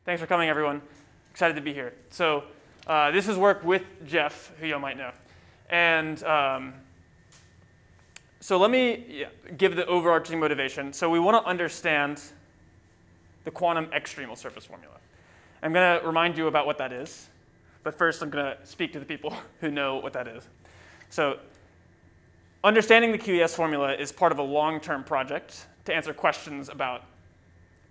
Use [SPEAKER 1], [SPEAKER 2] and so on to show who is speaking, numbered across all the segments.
[SPEAKER 1] Thanks for coming, everyone. Excited to be here. So this is work with Jeff, who you might know. And so let me give the overarching motivation. So we want to understand the quantum extremal surface formula. I'm going to remind you about what that is. But first, I'm going to speak to the people who know what that is. So understanding the QES formula is part of a long-term project to answer questions about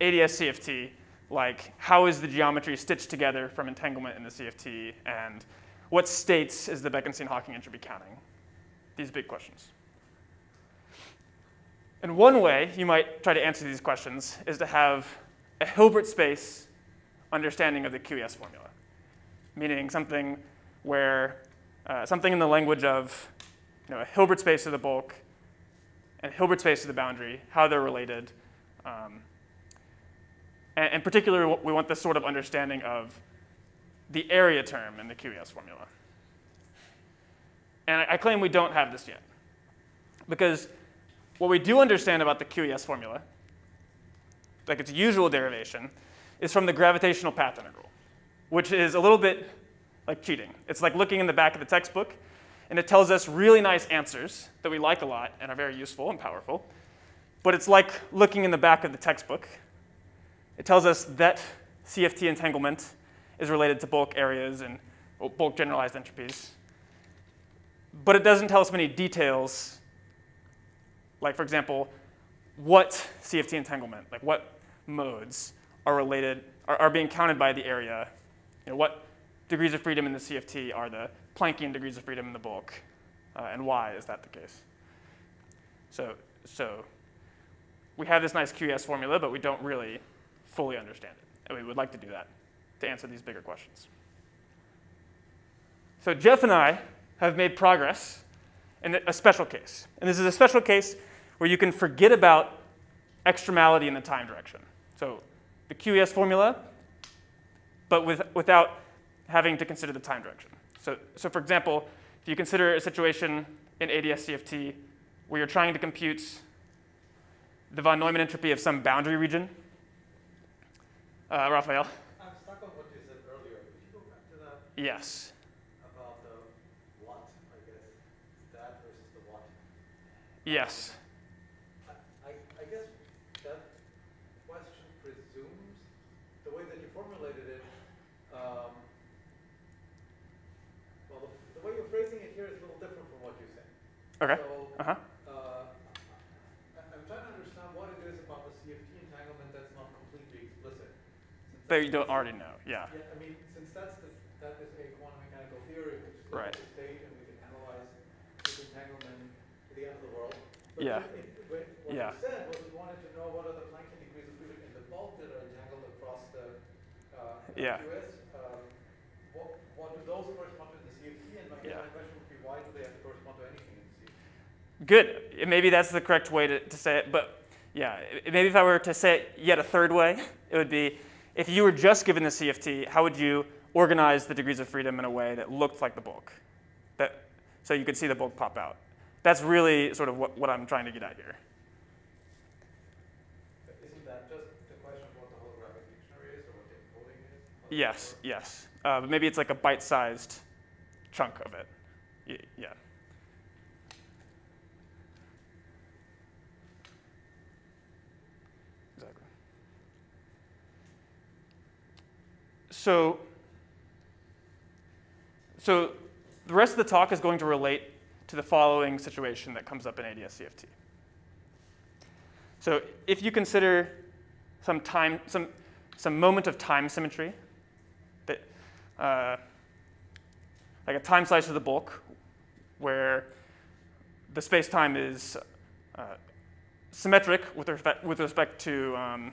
[SPEAKER 1] ADS-CFT, like how is the geometry stitched together from entanglement in the CFT, and what states is the Bekenstein-Hawking entropy counting? These big questions. And one way you might try to answer these questions is to have a Hilbert space understanding of the QES formula, meaning something where something in the language of a Hilbert space of the bulk and Hilbert space of the boundary, how they're related. And in particular, we want this sort of understanding of the area term in the QES formula. And I claim we don't have this yet, because what we do understand about the QES formula, like its usual derivation, is from the gravitational path integral, which is a little bit like cheating. It's like looking in the back of the textbook, and it tells us really nice answers that we like a lot and are very useful and powerful. But it's like looking in the back of the textbook. It tells us that CFT entanglement is related to bulk areas and bulk generalized entropies. But it doesn't tell us many details, like, for example, what CFT entanglement, like what modes are related, are being counted by the area. What degrees of freedom in the CFT are the Planckian degrees of freedom in the bulk, and why is that the case? So we have this nice QES formula, but we don't really fully understand it. And we would like to do that to answer these bigger questions. So Jeff and I have made progress in a special case. And this is a special case where you can forget about extremality in the time direction. So the QES formula, but without having to consider the time direction. So for example, if you consider a situation in ADS-CFT where you're trying to compute the von Neumann entropy of some boundary region, Raphael?
[SPEAKER 2] I'm stuck on what you said earlier. Could you go back to that?
[SPEAKER 1] Yes.
[SPEAKER 2] About the what, I guess. That versus the what.
[SPEAKER 1] Yes.
[SPEAKER 2] I guess that question presumes the way that you formulated it. Well, the way you're phrasing it here is a little different from what you said.
[SPEAKER 1] OK.
[SPEAKER 2] So,
[SPEAKER 1] I'm
[SPEAKER 2] trying to understand what it is about the CFT entanglement that's not completely explicit.
[SPEAKER 1] That you don't already know, yeah.
[SPEAKER 2] Yeah, I mean, since that is a quantum mechanical theory, which is
[SPEAKER 1] right.
[SPEAKER 2] the state, and we can analyze this entanglement to the end of the world. But
[SPEAKER 1] yeah.
[SPEAKER 2] What you said was you wanted to know what are the Planckian degrees of freedom in the bulk that are entangled across the QS. What do those correspond to in the CFT? And my question would be, why do they have to correspond to anything in the CFT?
[SPEAKER 1] Good. Maybe that's the correct way to say it. But yeah, maybe if I were to say it yet a third way, it would be, if you were just given the CFT, how would you organize the degrees of freedom in a way that looked like the bulk? So you could see the bulk pop out. That's really sort of what I'm trying to get at here.
[SPEAKER 2] Isn't that just the question of what the holographic dictionary is or what the encoding is?
[SPEAKER 1] Yes, yes. But maybe it's like a bite-sized chunk of it. Yeah. Exactly. So the rest of the talk is going to relate to the following situation that comes up in ADS-CFT. So if you consider some moment of time symmetry, that, like a time slice of the bulk, where the space-time is symmetric with respect to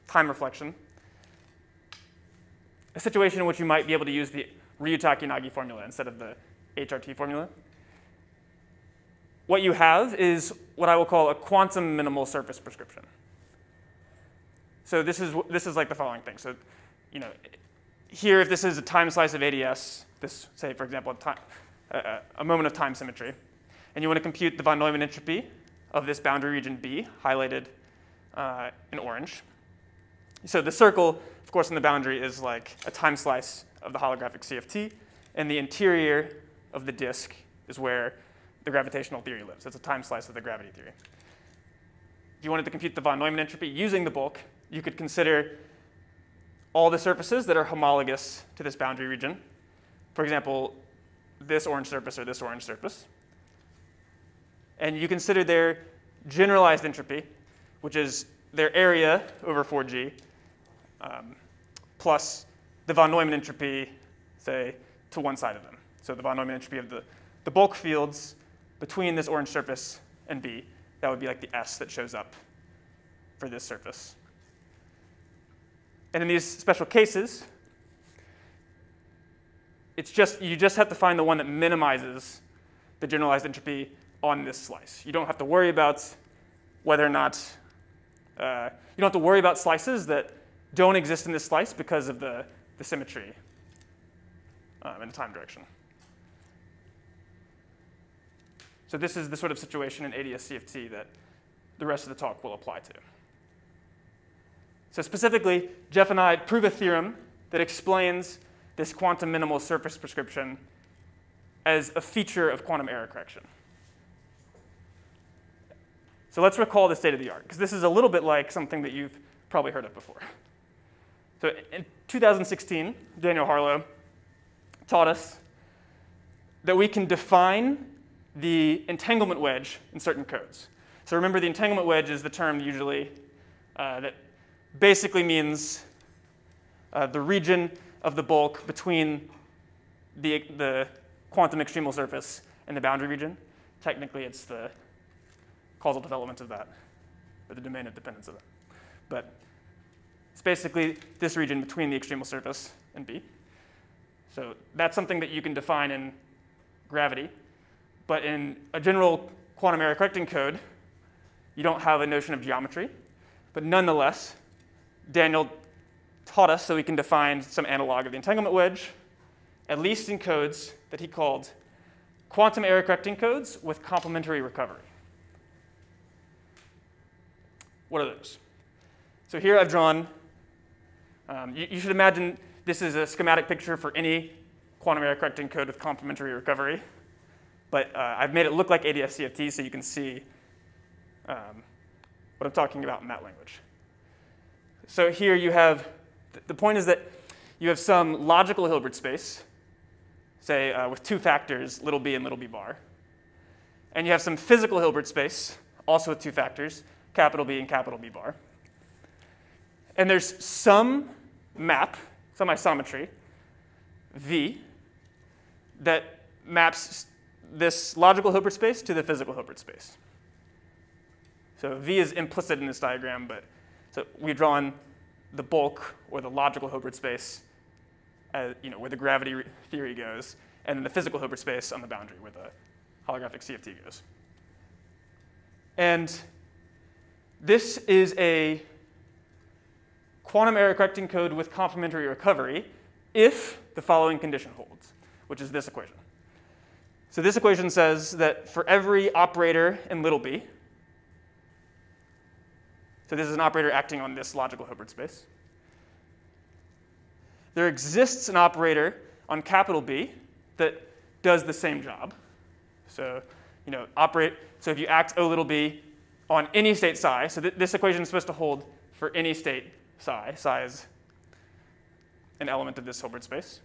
[SPEAKER 1] time reflection, a situation in which you might be able to use the Ryutaki-Nagi formula instead of the HRT formula. What you have is what I will call a quantum minimal surface prescription. So this is like the following thing. So, here, if this is a time slice of ADS, this, say, for example, a moment of time symmetry, and you want to compute the von Neumann entropy of this boundary region B, highlighted in orange, So the circle, of course, in the boundary is like a time slice of the holographic CFT, and the interior of the disk is where the gravitational theory lives. It's a time slice of the gravity theory. If you wanted to compute the von Neumann entropy using the bulk, you could consider all the surfaces that are homologous to this boundary region. For example, this orange surface or this orange surface. And you consider their generalized entropy, which is their area over 4G, plus the von Neumann entropy, say, to one side of them. So the von Neumann entropy of the bulk fields between this orange surface and B, that would be like the S that shows up for this surface. And in these special cases, you just have to find the one that minimizes the generalized entropy on this slice. You don't have to worry about whether or not, you don't have to worry about slices that don't exist in this slice because of the symmetry in the time direction. So this is the sort of situation in ADS-CFT that the rest of the talk will apply to. So specifically, Jeff and I prove a theorem that explains this quantum minimal surface prescription as a feature of quantum error correction. So let's recall the state of the art, because this is a little bit like something that you've probably heard of before. So in 2016, Daniel Harlow taught us that we can define the entanglement wedge in certain codes. So remember, the entanglement wedge is the term usually that basically means the region of the bulk between the quantum extremal surface and the boundary region. Technically, it's the causal development of that, or the domain of dependence of that. But it's basically this region between the extremal surface and B. So that's something that you can define in gravity. But in a general quantum error correcting code, you don't have a notion of geometry. But nonetheless, Daniel taught us so we can define some analog of the entanglement wedge, at least in codes that he called quantum error correcting codes with complementary recovery. What are those? So here I've drawn, you should imagine this is a schematic picture for any quantum error correcting code with complementary recovery. But I've made it look like ADS-CFT so you can see what I'm talking about in that language. So here you have, the point is that you have some logical Hilbert space, say with two factors, little b and little b bar. And you have some physical Hilbert space, also with two factors, capital B and capital B bar. And there's some map, some isometry, V, that maps this logical Hilbert space to the physical Hilbert space. So V is implicit in this diagram, but so we've drawn the bulk or the logical Hilbert space, where the gravity theory goes, and then the physical Hilbert space on the boundary where the holographic CFT goes. And this is a quantum error correcting code with complementary recovery if the following condition holds, which is this equation. So this equation says that for every operator in little b, so this is an operator acting on this logical Hilbert space, there exists an operator on capital B that does the same job. So, so if you act O little b on any state psi, so this equation is supposed to hold for any state psi. Psi is an element of this Hilbert space.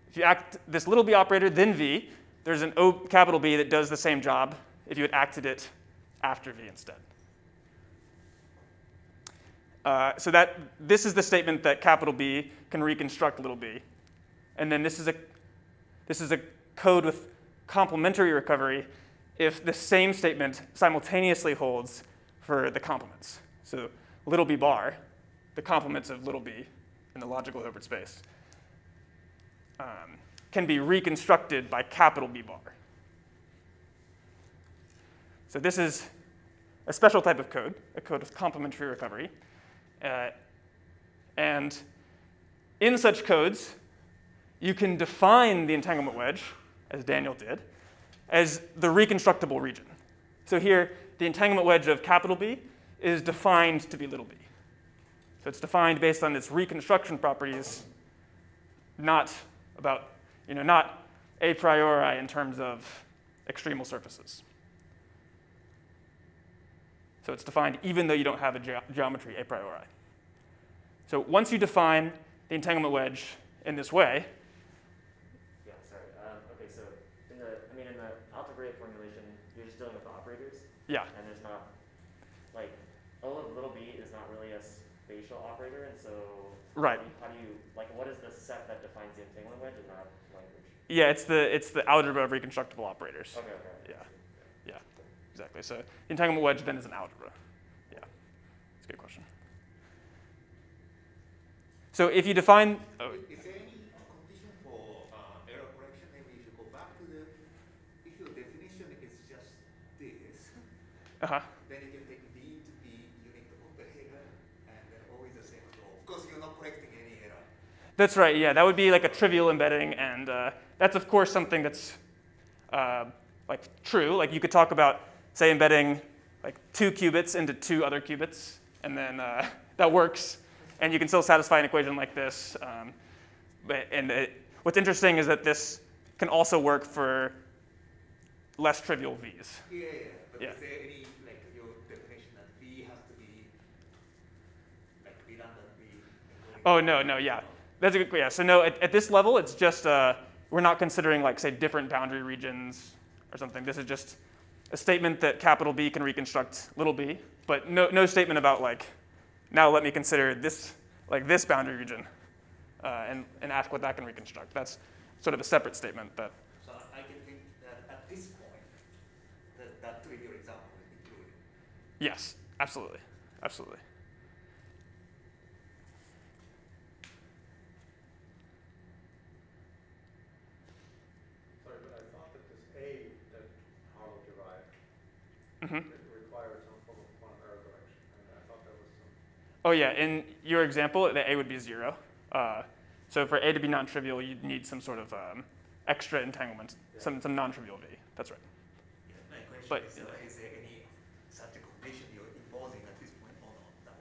[SPEAKER 1] If you act this little b operator, then V, there's an O capital B that does the same job if you had acted it after V instead. So this is the statement that capital B can reconstruct little b. And then this is a code with complementary recovery if the same statement simultaneously holds for the complements. So little b bar, the complements of little b in the logical Hilbert space, can be reconstructed by capital B bar. So this is a special type of code, a code with complementary recovery. And in such codes, you can define the entanglement wedge, as Daniel did, as the reconstructible region. So here, the entanglement wedge of capital B is defined to be little b. So it's defined based on its reconstruction properties, not about, not a priori in terms of extremal surfaces. So it's defined even though you don't have a geometry a priori. So once you define the entanglement wedge in this way.
[SPEAKER 3] Yeah, sorry. Okay, so in the algebraic formulation, you're just dealing with operators.
[SPEAKER 1] Yeah.
[SPEAKER 3] And there's not, like, O of little b is not really a spatial operator, and so
[SPEAKER 1] right.
[SPEAKER 3] How do you like, what is the set that defines the entanglement wedge and not language?
[SPEAKER 1] Yeah, it's the algebra of reconstructible operators.
[SPEAKER 3] Okay.
[SPEAKER 1] Yeah, exactly. So the entanglement wedge then is an algebra. Yeah, that's a good question. So if you define...
[SPEAKER 4] Is there any condition for error correction? Maybe if you go back to if your definition is just this, then you can take D to be unit operator, and then always the same as well. Of course, you're not correcting any error.
[SPEAKER 1] That's right, yeah. That would be like a trivial embedding, and that's, of course, something that's like true. Like you could talk about, say, embedding like 2 qubits into 2 other qubits, and then that works. And you can still satisfy an equation like this. What's interesting is that this can also work for less trivial V's.
[SPEAKER 4] Yeah. But
[SPEAKER 1] yeah.
[SPEAKER 4] Is there any, like, your definition that V has to be, like, redundantly?
[SPEAKER 1] Oh, no, yeah. That's a good, yeah. So no, at this level, it's just, we're not considering, like, say, different boundary regions or something. This is just a statement that capital B can reconstruct little b, but no statement about, like, now let me consider this, like this boundary region, and ask what that can reconstruct. That's sort of a separate statement.
[SPEAKER 4] So I can think that at this point, that trivial example is included.
[SPEAKER 1] Yes, absolutely. Sorry,
[SPEAKER 2] but I thought that this A that Harlow derived required some form of quantum error correction, and I thought there was some.
[SPEAKER 1] Oh yeah, in your example, the A would be 0. So for A to be non-trivial, you'd need some sort of extra entanglement, some non-trivial V. That's right.
[SPEAKER 4] Yeah, my question is there any such a condition you're imposing at this point or not?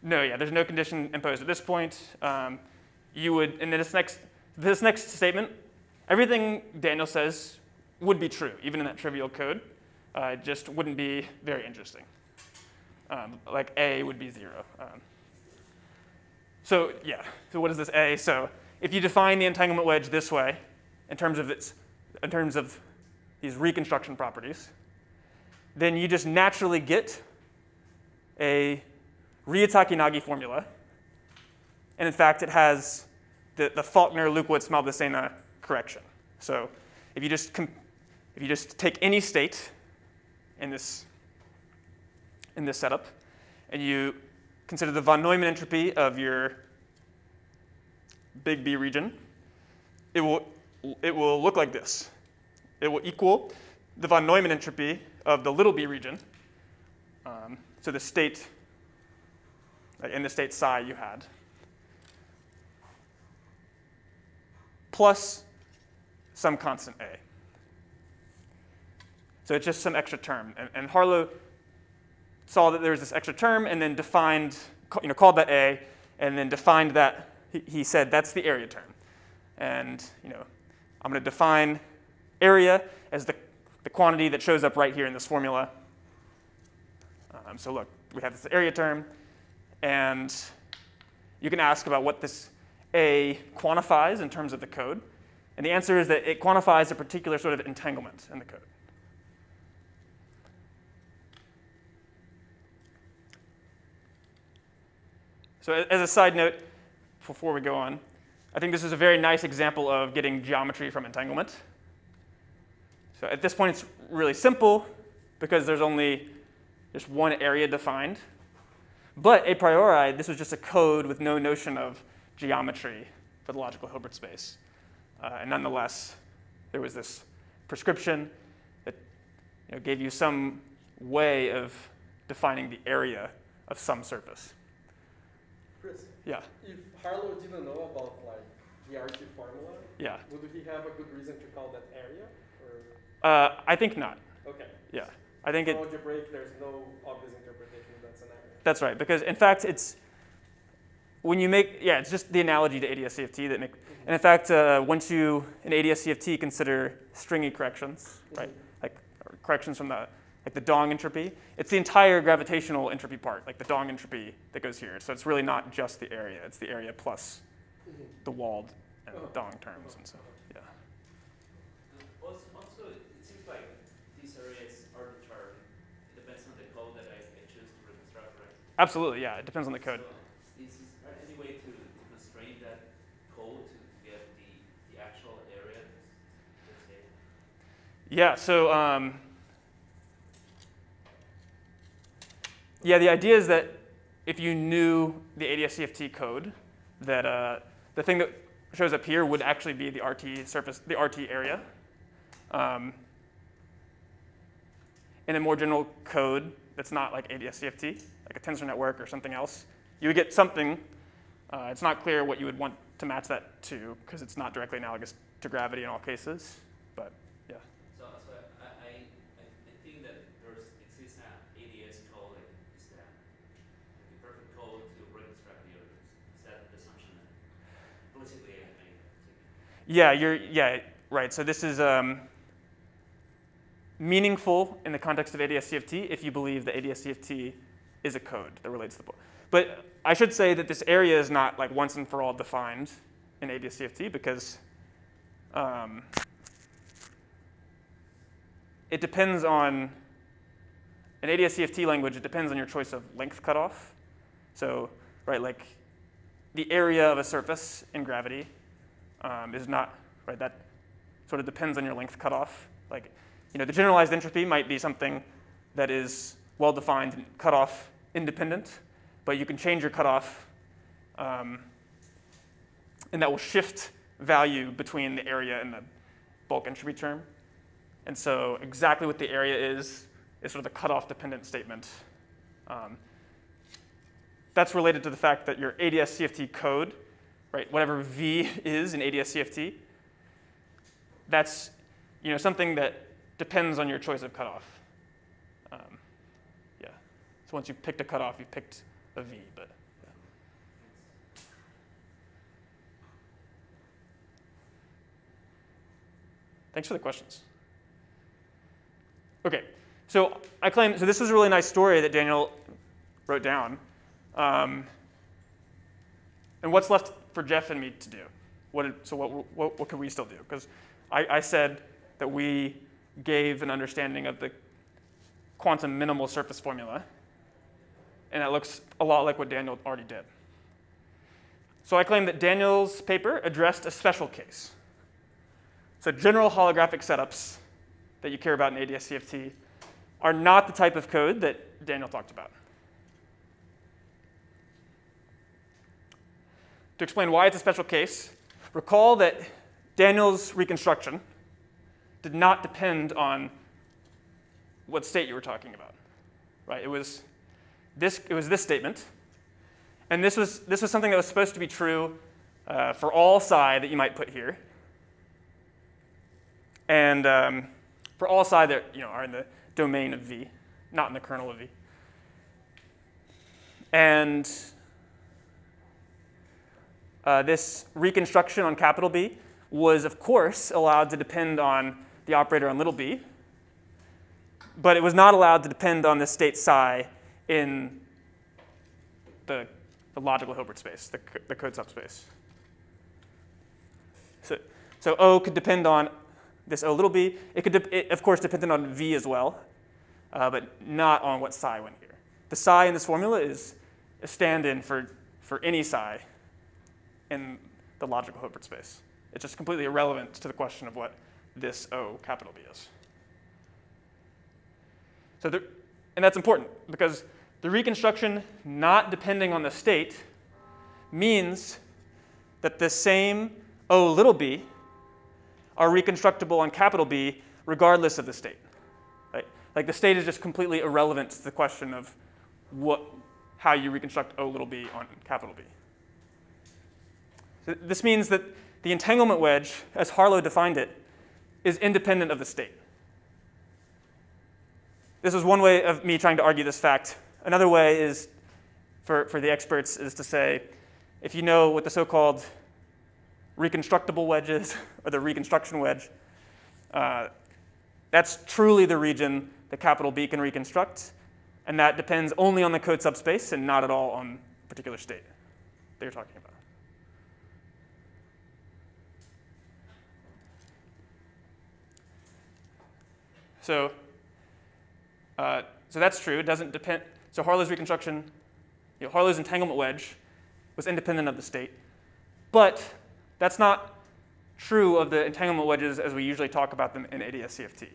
[SPEAKER 1] No, yeah, there's no condition imposed at this point. You would, in this next statement, everything Daniel says would be true, even in that trivial code. It just wouldn't be very interesting. Like A would be 0. So yeah, so what is this A? So if you define the entanglement wedge this way, in terms of these reconstruction properties, then you just naturally get a Ryutaki-Nagy formula. And in fact, it has the Faulkner-Lukowitz-Maldacena correction. So if you just take any state in this setup, and you consider the von Neumann entropy of your big B region, it will look like this. It will equal the von Neumann entropy of the little b region, so the state, in the state psi you had, plus some constant A. So it's just some extra term. And Harlow saw that there was this extra term and then defined, called that A, and then defined that, he said that's the area term. And I'm going to define area as the quantity that shows up right here in this formula. So look, we have this area term, and you can ask about what this A quantifies in terms of the code. And the answer is that it quantifies a particular sort of entanglement in the code. So as a side note, before we go on, I think this is a very nice example of getting geometry from entanglement. So at this point, it's really simple because there's only just one area defined. But a priori, this was just a code with no notion of geometry for the logical Hilbert space. And nonetheless, there was this prescription that gave you some way of defining the area of some surface.
[SPEAKER 2] Chris,
[SPEAKER 1] yeah.
[SPEAKER 2] If Harlow didn't know about the RT formula,
[SPEAKER 1] yeah.
[SPEAKER 2] would he have a good reason to call that area? Or?
[SPEAKER 1] I think not.
[SPEAKER 2] Okay.
[SPEAKER 1] Yeah. I think
[SPEAKER 2] algebraic, there's no obvious interpretation that's an area.
[SPEAKER 1] That's right, because in fact, when you make, yeah, it's just the analogy to ADS-CFT that make, and in fact, once you, in ADS-CFT, consider stringy corrections, right? Like corrections from the, like the Dong entropy, it's the entire gravitational entropy part, like the Dong entropy that goes here. So it's really not just the area, it's the area plus the walled and Dong terms and so, yeah.
[SPEAKER 5] Also, it seems like these areas are determined. It depends on the code that I choose to reconstruct, right?
[SPEAKER 1] Absolutely, yeah, it depends on the code.
[SPEAKER 5] So is there any way to constrain that code to get the actual area? Let's say?
[SPEAKER 1] Yeah, so yeah, the idea is that if you knew the ADS-CFT code, that the thing that shows up here would actually be the RT surface, the RT area. In a more general code that's not like ADS-CFT, like a tensor network or something else, you would get something. It's not clear what you would want to match that to because it's not directly analogous to gravity in all cases, but yeah.
[SPEAKER 5] So I think that there exists an ADS code like is that the perfect code to reconstruct the areas. Is that the assumption that implicitly I take?
[SPEAKER 1] Yeah, right. So this is meaningful in the context of ADS-CFT if you believe that ADS-CFT is a code that relates to the book. But I should say that this area is not like once and for all defined in ADS-CFT because it depends on, in ADS-CFT language, it depends on your choice of length cutoff. So, right, like the area of a surface in gravity is not, right, that sort of depends on your length cutoff. Like, you know, the generalized entropy might be something that is well-defined and cutoff independent, but you can change your cutoff, and that will shift value between the area and the bulk entropy term. And so exactly what the area is sort of the cutoff-dependent statement. That's related to the fact that your ADS-CFT code, right, whatever V is in ADS-CFT, that's, you know, something that depends on your choice of cutoff. Yeah. So once you've picked a cutoff, you've picked a V. But yeah. Thanks for the questions. OK, so I claim, so this was a really nice story that Daniel wrote down. And what's left for Jeff and me to do? What could we still do? Because I said that we gave an understanding of the quantum minimal surface formula. And that looks a lot like what Daniel already did. So I claim that Daniel's paper addressed a special case. So general holographic setups that you care about in ADS-CFT are not the type of code that Daniel talked about. To explain why it's a special case, recall that Daniel's reconstruction did not depend on what state you were talking about, right? It was this statement, and this was something that was supposed to be true for all psi that you might put here, and for all psi that are in the domain of V, not in the kernel of V, and this reconstruction on capital B was, of course, allowed to depend on the operator on little b, but it was not allowed to depend on the state psi in the logical Hilbert space, the code subspace. So O could depend on this O little b. It could, of course, depend on V as well, but not on what psi went here. The psi in this formula is a stand-in for any psi in the logical Hilbert space. It's just completely irrelevant to the question of what this O capital B is. So and that's important because the reconstruction not depending on the state means that the same O little b are reconstructible on capital B regardless of the state. Right? Like the state is just completely irrelevant to the question of how you reconstruct O little b on capital B. So this means that the entanglement wedge, as Harlow defined it, is independent of the state. This is one way of me trying to argue this fact. Another way is, for the experts, is to say if you know what the so-called reconstructible wedge is, or the reconstruction wedge, that's truly the region that capital B can reconstruct. And that depends only on the code subspace and not at all on a particular state that you're talking about. So that's true. It doesn't depend. So Harlow's reconstruction, Harlow's entanglement wedge was independent of the state. But that's not true of the entanglement wedges as we usually talk about them in ADS-CFT.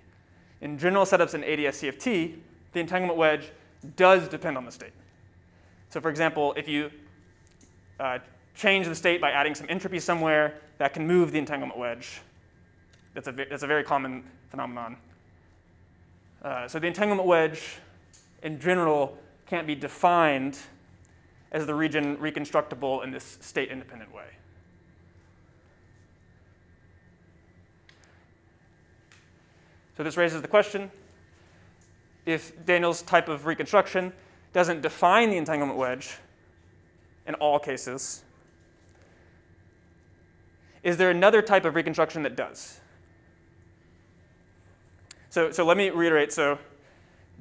[SPEAKER 1] In general setups in ADS-CFT, the entanglement wedge does depend on the state. So for example, if you change the state by adding some entropy somewhere, that can move the entanglement wedge. That's a very common phenomenon. So the entanglement wedge, in general, can't be defined as the region reconstructible in this state-independent way. So this raises the question, if Daniel's type of reconstruction doesn't define the entanglement wedge in all cases, is there another type of reconstruction that does? So let me reiterate. So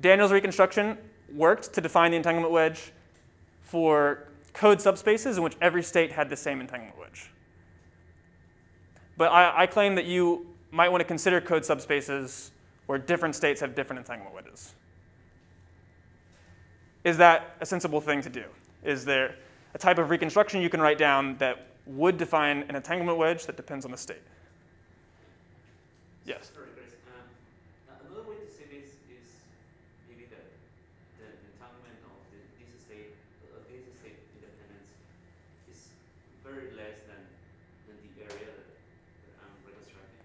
[SPEAKER 1] Daniel's reconstruction worked to define the entanglement wedge for code subspaces in which every state had the same entanglement wedge. But I claim that you might want to consider code subspaces where different states have different entanglement wedges. Is that a sensible thing to do? Is there a type of reconstruction you can write down that would define an entanglement wedge that depends on the state? Yes?
[SPEAKER 5] Sorry, guys. Another way to say this is maybe that the entanglement of this state independence is very less than the area that I'm reconstructing.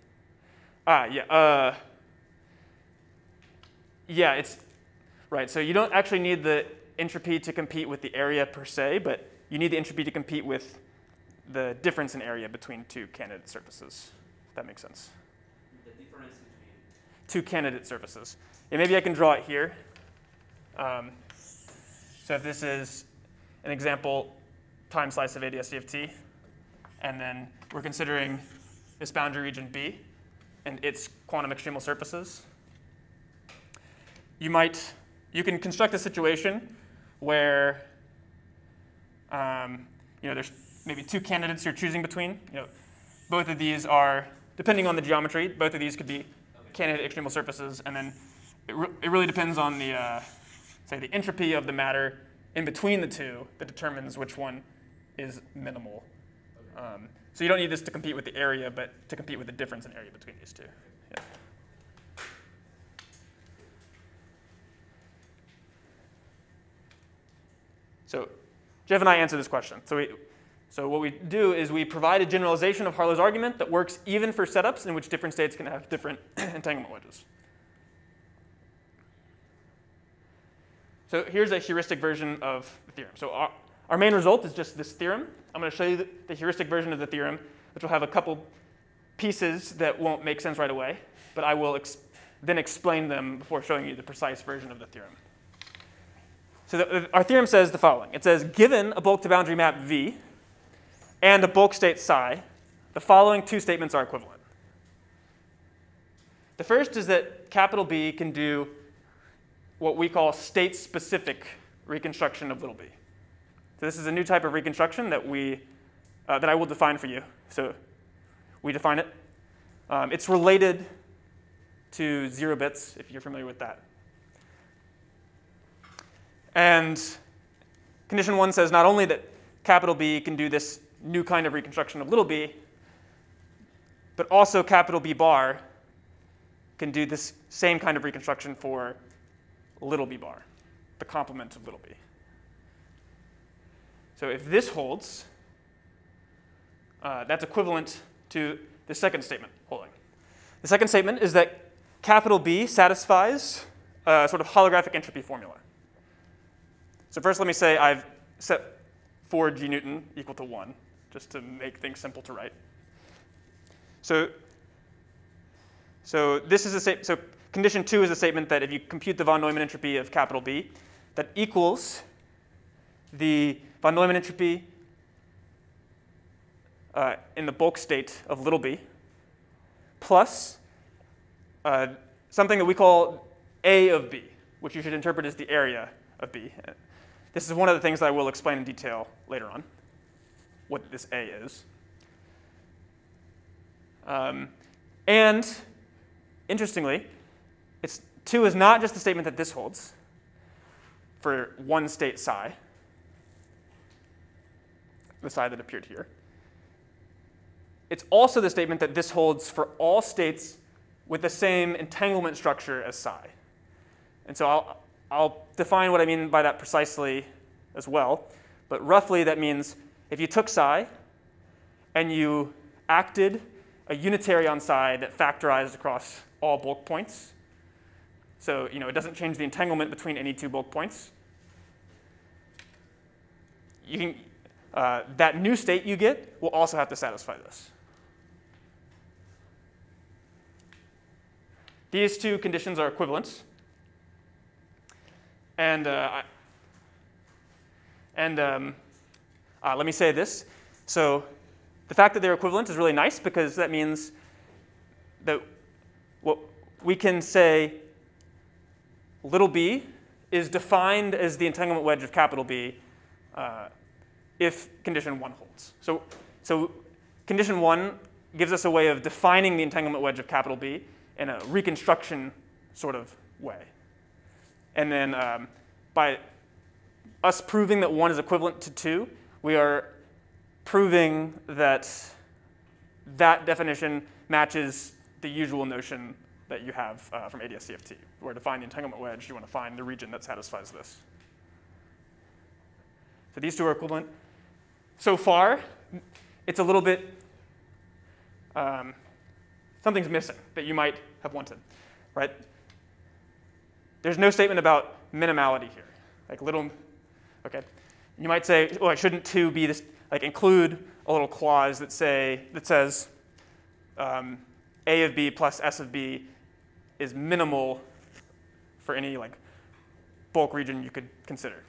[SPEAKER 1] Yeah, it's right. So you don't actually need the entropy to compete with the area per se, but you need the entropy to compete with the difference in area between two candidate surfaces, if that makes sense.
[SPEAKER 5] The difference between
[SPEAKER 1] two candidate surfaces. Yeah, maybe I can draw it here. So if this is an example time slice of ADS-CFT, and then we're considering this boundary region B and its quantum extremal surfaces, you can construct a situation where there's maybe two candidates you're choosing between. Both of these are, depending on the geometry, both of these could be candidate extremal surfaces, and then it really depends on the say the entropy of the matter in between the two that determines which one is minimal. So you don't need this to compete with the area, but to compete with the difference in area between these two. Yeah. So Jeff and I answered this question. So what we do is we provide a generalization of Harlow's argument that works even for setups in which different states can have different entanglement wedges. So here's a heuristic version of the theorem. So our main result is just this theorem. I'm going to show you the heuristic version of the theorem, which will have a couple pieces that won't make sense right away, but I will then explain them before showing you the precise version of the theorem. So our theorem says the following. It says, given a bulk to boundary map V and a bulk state psi, the following two statements are equivalent. The first is that capital B can do what we call state-specific reconstruction of little b. So this is a new type of reconstruction that that I will define for you. So we define it. It's related to 0 bits, if you're familiar with that. And condition 1 says not only that capital B can do this new kind of reconstruction of little b, but also capital B bar can do this same kind of reconstruction for little b bar, the complement of little b. So if this holds, that's equivalent to the second statement holding. The second statement is that capital B satisfies a sort of holographic entropy formula. So first let me say I've set 4 g Newton equal to 1, just to make things simple to write. So this is so condition 2 is a statement that if you compute the von Neumann entropy of capital B, that equals the von Neumann entropy in the bulk state of little b, plus something that we call A of B, which you should interpret as the area of B. This is one of the things that I will explain in detail later on, what this A is. And interestingly, 2 is not just the statement that this holds for one state psi, the psi that appeared here. It's also the statement that this holds for all states with the same entanglement structure as psi. And so I'll define what I mean by that precisely as well. But roughly, that means if you took psi and you acted a unitary on psi that factorized across all bulk points, so it doesn't change the entanglement between any two bulk points, you can, that new state you get will also have to satisfy this. These two conditions are equivalent. And let me say this. So the fact that they're equivalent is really nice because that means that we can say little b is defined as the entanglement wedge of capital B if condition 1 holds. So condition 1 gives us a way of defining the entanglement wedge of capital B in a reconstruction sort of way. And then by us proving that 1 is equivalent to 2, we are proving that that definition matches the usual notion that you have from ADS-CFT, where to find the entanglement wedge, you want to find the region that satisfies this. So these two are equivalent. So far, it's a little bit, something's missing that you might have wanted, right? There's no statement about minimality here, like little, okay. You might say, well, shouldn't 2 be this, like include a little clause that says A of B plus S of B is minimal for any like bulk region you could consider.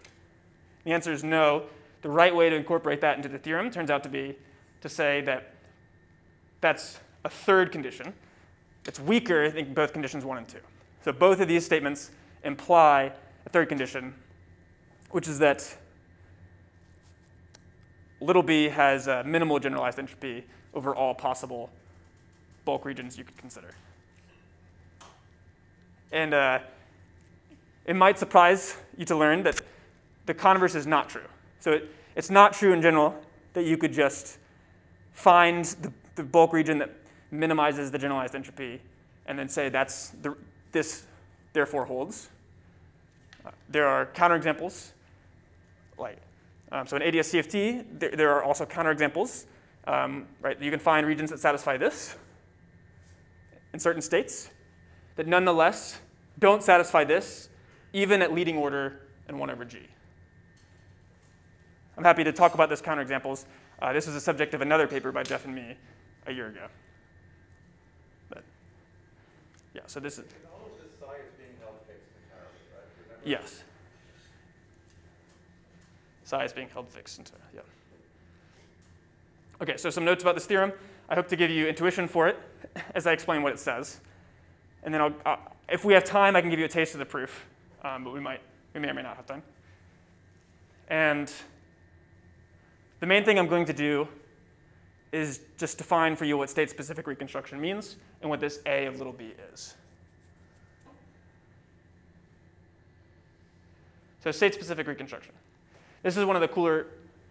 [SPEAKER 1] The answer is no. The right way to incorporate that into the theorem turns out to be to say that that's a third condition. It's weaker than both conditions 1 and 2. So both of these statements imply a third condition, which is that little b has a minimal generalized entropy over all possible bulk regions you could consider. And it might surprise you to learn that the converse is not true. So it's not true in general that you could just find the bulk region that minimizes the generalized entropy and then say this therefore holds. There are counterexamples. So in ADS-CFT, there are also counterexamples. Right? You can find regions that satisfy this in certain states that nonetheless don't satisfy this, even at leading order in 1 over G. I'm happy to talk about those counterexamples. This was the subject of another paper by Jeff and me a year ago. But yeah, so this is.
[SPEAKER 2] And all of this psi is being held fixed entirely, right? Remember?
[SPEAKER 1] Yes. Psi is being held fixed entirely, yeah. Okay, so some notes about this theorem. I hope to give you intuition for it as I explain what it says. And then if we have time, I can give you a taste of the proof, but we may or may not have time. And the main thing I'm going to do is just define for you what state-specific reconstruction means and what this A of little b is. So state-specific reconstruction. This is one of the cooler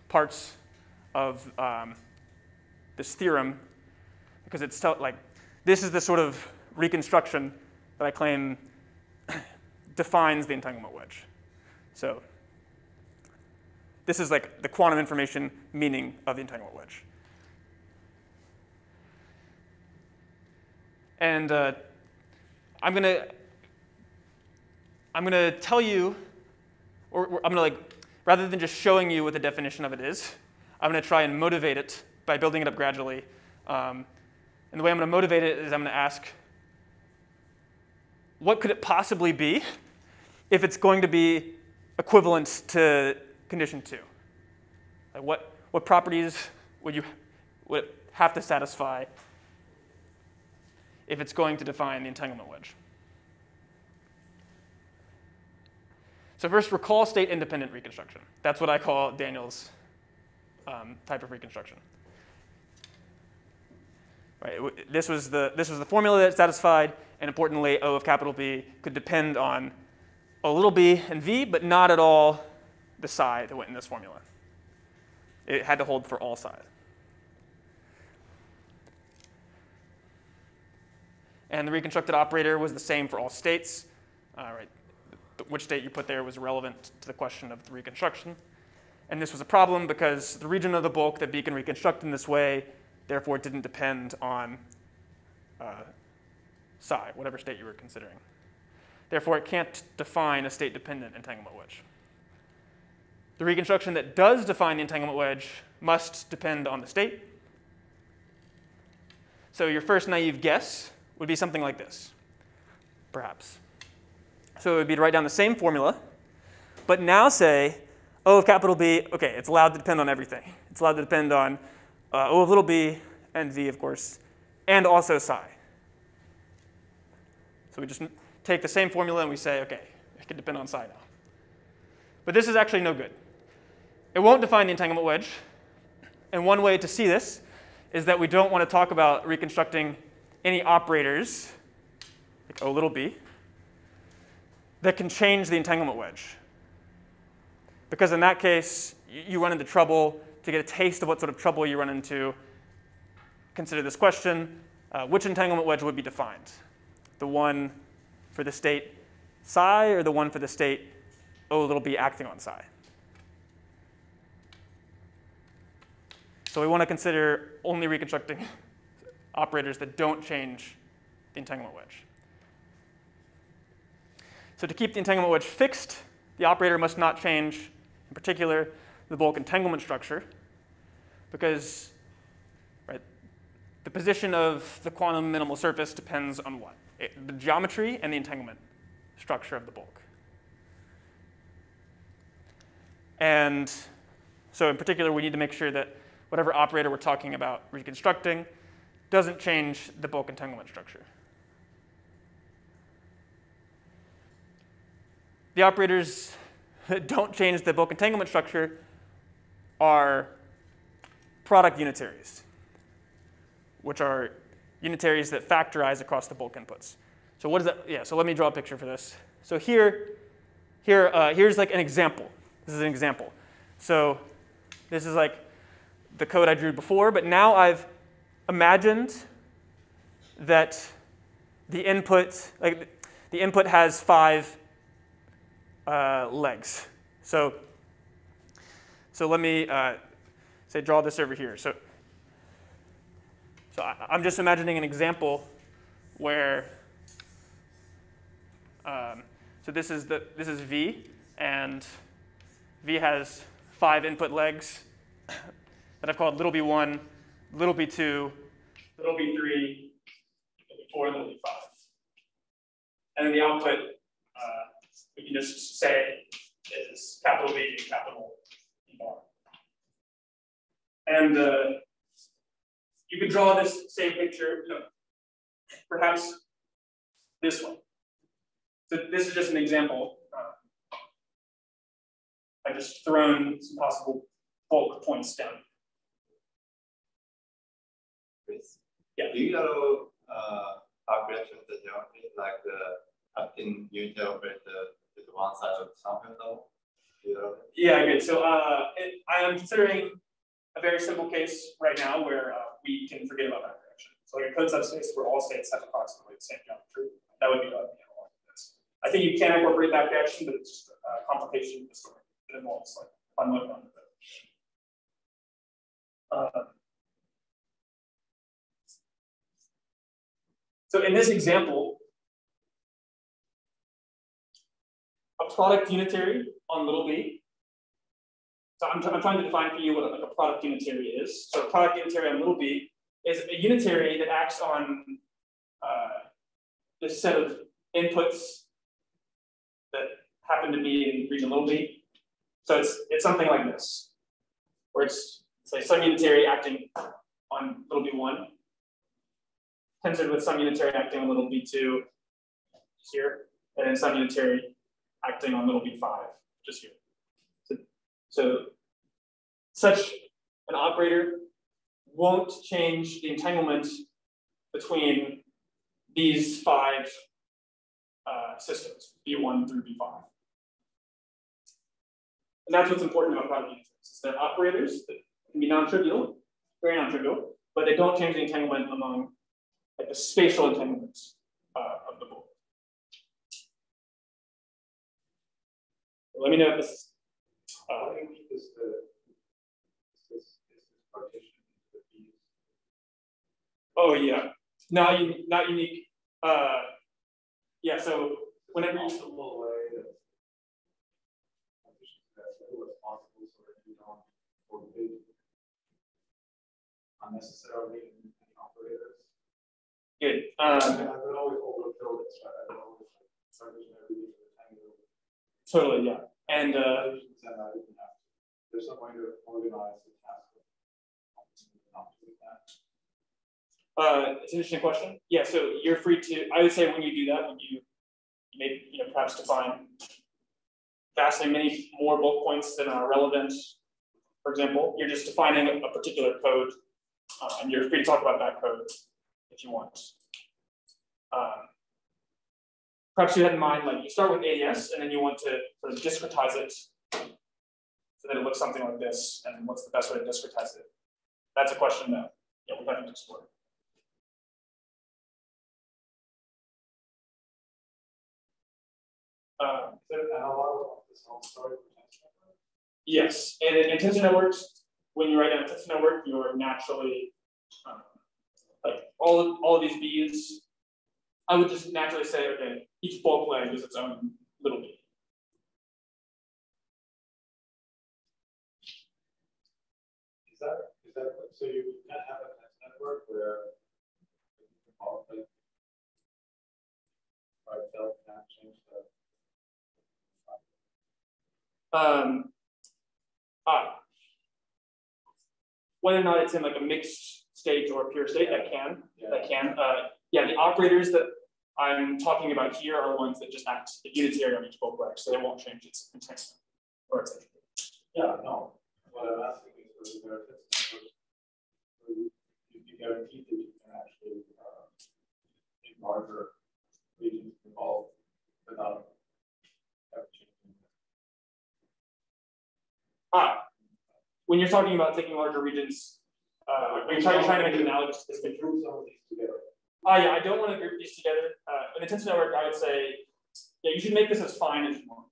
[SPEAKER 1] parts of this theorem because it's like this is the sort of reconstruction that I claim defines the entanglement wedge. So this is like the quantum information meaning of the entanglement wedge. And I'm gonna tell you, or I'm gonna rather than just showing you what the definition of it is, I'm gonna try and motivate it by building it up gradually. And the way I'm gonna motivate it is I'm gonna ask, what could it possibly be if it's going to be equivalent to condition 2? Like what properties would would have to satisfy if it's going to define the entanglement wedge. So first, recall state-independent reconstruction. That's what I call Daniel's type of reconstruction. Right, this was the formula that satisfied, and importantly, O of capital B could depend on O little b and V, but not at all the psi that went in this formula. It had to hold for all psi. And the reconstructed operator was the same for all states. Right. Which state you put there was relevant to the question of the reconstruction. And this was a problem because the region of the bulk that B can reconstruct in this way, therefore, didn't depend on psi, whatever state you were considering. Therefore, it can't define a state-dependent entanglement wedge. The reconstruction that does define the entanglement wedge must depend on the state. So your first naive guess would be something like this, perhaps. So it would be to write down the same formula, but now say O of capital B, OK, it's allowed to depend on everything. It's allowed to depend on O of little b and V, of course, and also psi. So we just take the same formula and we say, OK, it can depend on psi now. But this is actually no good. It won't define the entanglement wedge. And one way to see this is that we don't want to talk about reconstructing any operators, like O little b, that can change the entanglement wedge. Because in that case, you run into trouble. To get a taste of what sort of trouble you run into, consider this question. Which entanglement wedge would be defined? The one for the state psi or the one for the state O little b acting on psi? So we want to consider only reconstructing operators that don't change the entanglement wedge. So to keep the entanglement wedge fixed, the operator must not change, in particular, the bulk entanglement structure, because the position of the quantum minimal surface depends on what? The geometry and the entanglement structure of the bulk. And so in particular, we need to make sure that whatever operator we're talking about reconstructing doesn't change the bulk entanglement structure. The operators that don't change the bulk entanglement structure are product unitaries, which are unitaries that factorize across the bulk inputs. So what is that? Yeah, so let me draw a picture for this. So here's like an example. This is an example. So this is like the code I drew before, but now I've imagined that the input has 5 legs. So let me say draw this over here. So I'm just imagining an example where so this is V, and V has 5 input legs that I've called little b1, little b2, little b3, little b4, little b5. And then the output we can just say is capital B and capital B bar. And you could draw this same picture, perhaps this one. So this is just an example. I've just thrown some possible bulk points down. Yeah.
[SPEAKER 6] Do you allow calculation of the geometry, like in unitary operator with one side of the sample though?
[SPEAKER 1] Yeah, good. So I am considering a very simple case right now where we can forget about that direction. So like a code subspace where all states have approximately the same geometry. That would be the analog of this. I think you can incorporate that direction, but it's just a complication of the story. It involves like unloading on the code. So in this example, a product unitary on little b. So I'm trying to define for you what a product unitary is. So a product unitary on little b is a unitary that acts on this set of inputs that happen to be in region little b. So it's something like this, where it's say some unitary acting on little b1, tensored with some unitary acting on little b2 here, and then some unitary acting on little b5 just here. So such an operator won't change the entanglement between these 5 systems, b1 through b5. And that's what's important about product unitaries. They're operators that can be non-trivial, very non-trivial, but they don't change the entanglement among like the spatial entanglements of the book. Let me know if this is. Oh yeah, not unique. Yeah, so whenever you
[SPEAKER 2] unnecessarily in operators.
[SPEAKER 1] Good.
[SPEAKER 2] I would always overkill this, right? I would always
[SPEAKER 1] totally, yeah. And
[SPEAKER 2] there's some way to organize the task.
[SPEAKER 1] It's an interesting question. Yeah, so you're free to. I would say when you do that, when you maybe perhaps define vastly many more bulk points than are relevant. For example, you're just defining a particular code, and you're free to talk about that code if you want. Perhaps you had in mind, like you start with AES, and then you want to sort of discretize it so that it looks something like this, and what's the best way to discretize it? That's a question that we're going to explore.
[SPEAKER 2] Is there an analog of this whole story?
[SPEAKER 1] Yes, and in tensor networks, when you write down a tensor network, you're naturally like all of these B's. I would just naturally say, okay, each bulk leg is its own little B.
[SPEAKER 2] Is that so? You can't have a tensor network where itself can't change the.
[SPEAKER 1] Whether or not it's in like a mixed state or a pure state, that can. Yeah, the operators that I'm talking about here are ones that just act unitary on each bulk leg, so they won't change its entanglement or its entropy.
[SPEAKER 2] Yeah, no. What I'm asking is whether you guarantee that you can actually make larger regions involved without ever changing.
[SPEAKER 1] When you're talking about taking larger regions, when you're trying to make it analogous to this picture.
[SPEAKER 2] Group some of these together.
[SPEAKER 1] Yeah, I don't want to group these together. In a tensor network, I would say, yeah, you should make this as fine as you want.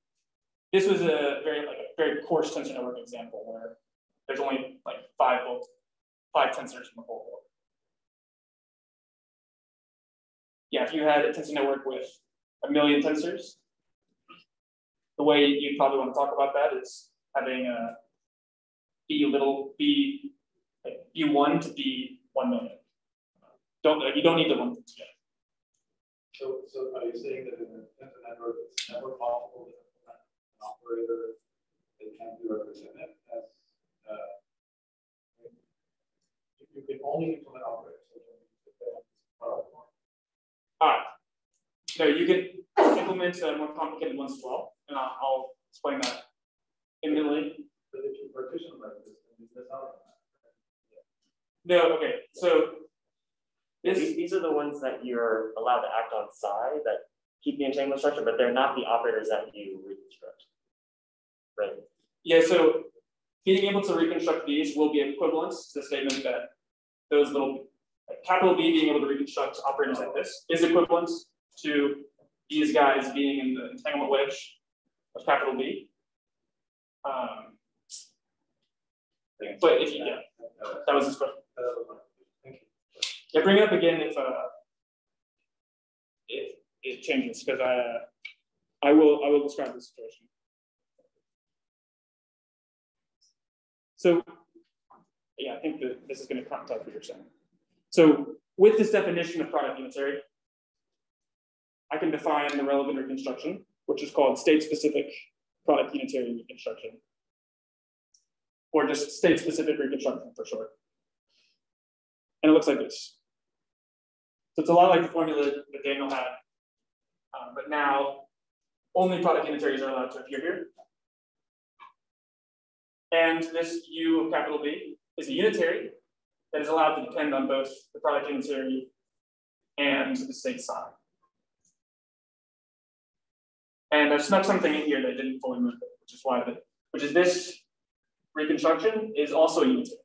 [SPEAKER 1] This was a very coarse tensor network example where there's only like 5 tensors in the whole book. Yeah, if you had a tensor network with 1 million tensors, the way you probably want to talk about that is having a like B1 to B1 million. You don't need to lump them together.
[SPEAKER 2] So are you saying that in a tensor network, it's never possible to implement an operator that can be represented as you can only implement operators?
[SPEAKER 1] No, you can implement more complicated ones as well, and I'll explain that imminently.
[SPEAKER 2] But if you partition like this, then you miss out on that.
[SPEAKER 1] No, okay, so
[SPEAKER 3] these are the ones that you're allowed to act on psi that keep the entanglement structure, but they're not the operators that you reconstruct, right?
[SPEAKER 1] Yeah, so being able to reconstruct these will be equivalent to the statement that those little, like capital B being able to reconstruct operators like this is equivalent to these guys being in the entanglement wedge of capital B. But if you, that was this question.
[SPEAKER 2] Thank you.
[SPEAKER 1] Yeah, bring it up again if it changes, because I will describe the situation. So yeah, I think that this is going to contact what you're saying. So with this definition of product unitary, I can define the relevant reconstruction, which is called state-specific product unitary reconstruction, or just state-specific reconstruction for short. And it looks like this. So it's a lot like the formula that Daniel had, but now only product unitaries are allowed to appear here. And this U of capital B is a unitary that is allowed to depend on both the product unitary and the state psi. And I've snuck something in here that didn't fully move it, which is this reconstruction is also unitary.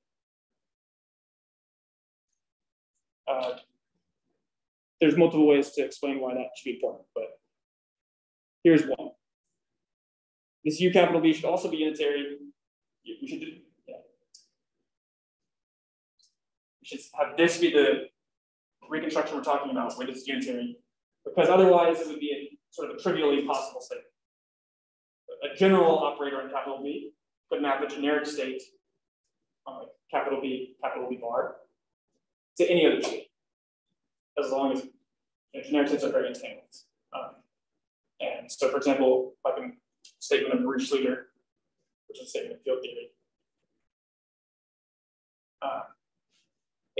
[SPEAKER 1] There's multiple ways to explain why that should be important, but here's one. This U capital B should also be unitary. We should have this be the reconstruction we're talking about, where this is unitary, because otherwise it would be a sort of a trivially possible state. A general operator in capital B could map a generic state on like capital B bar to any other state, as long as generic states are very entangled. And so, for example, like a statement of Roosh-Sluder, which is a statement of field theory,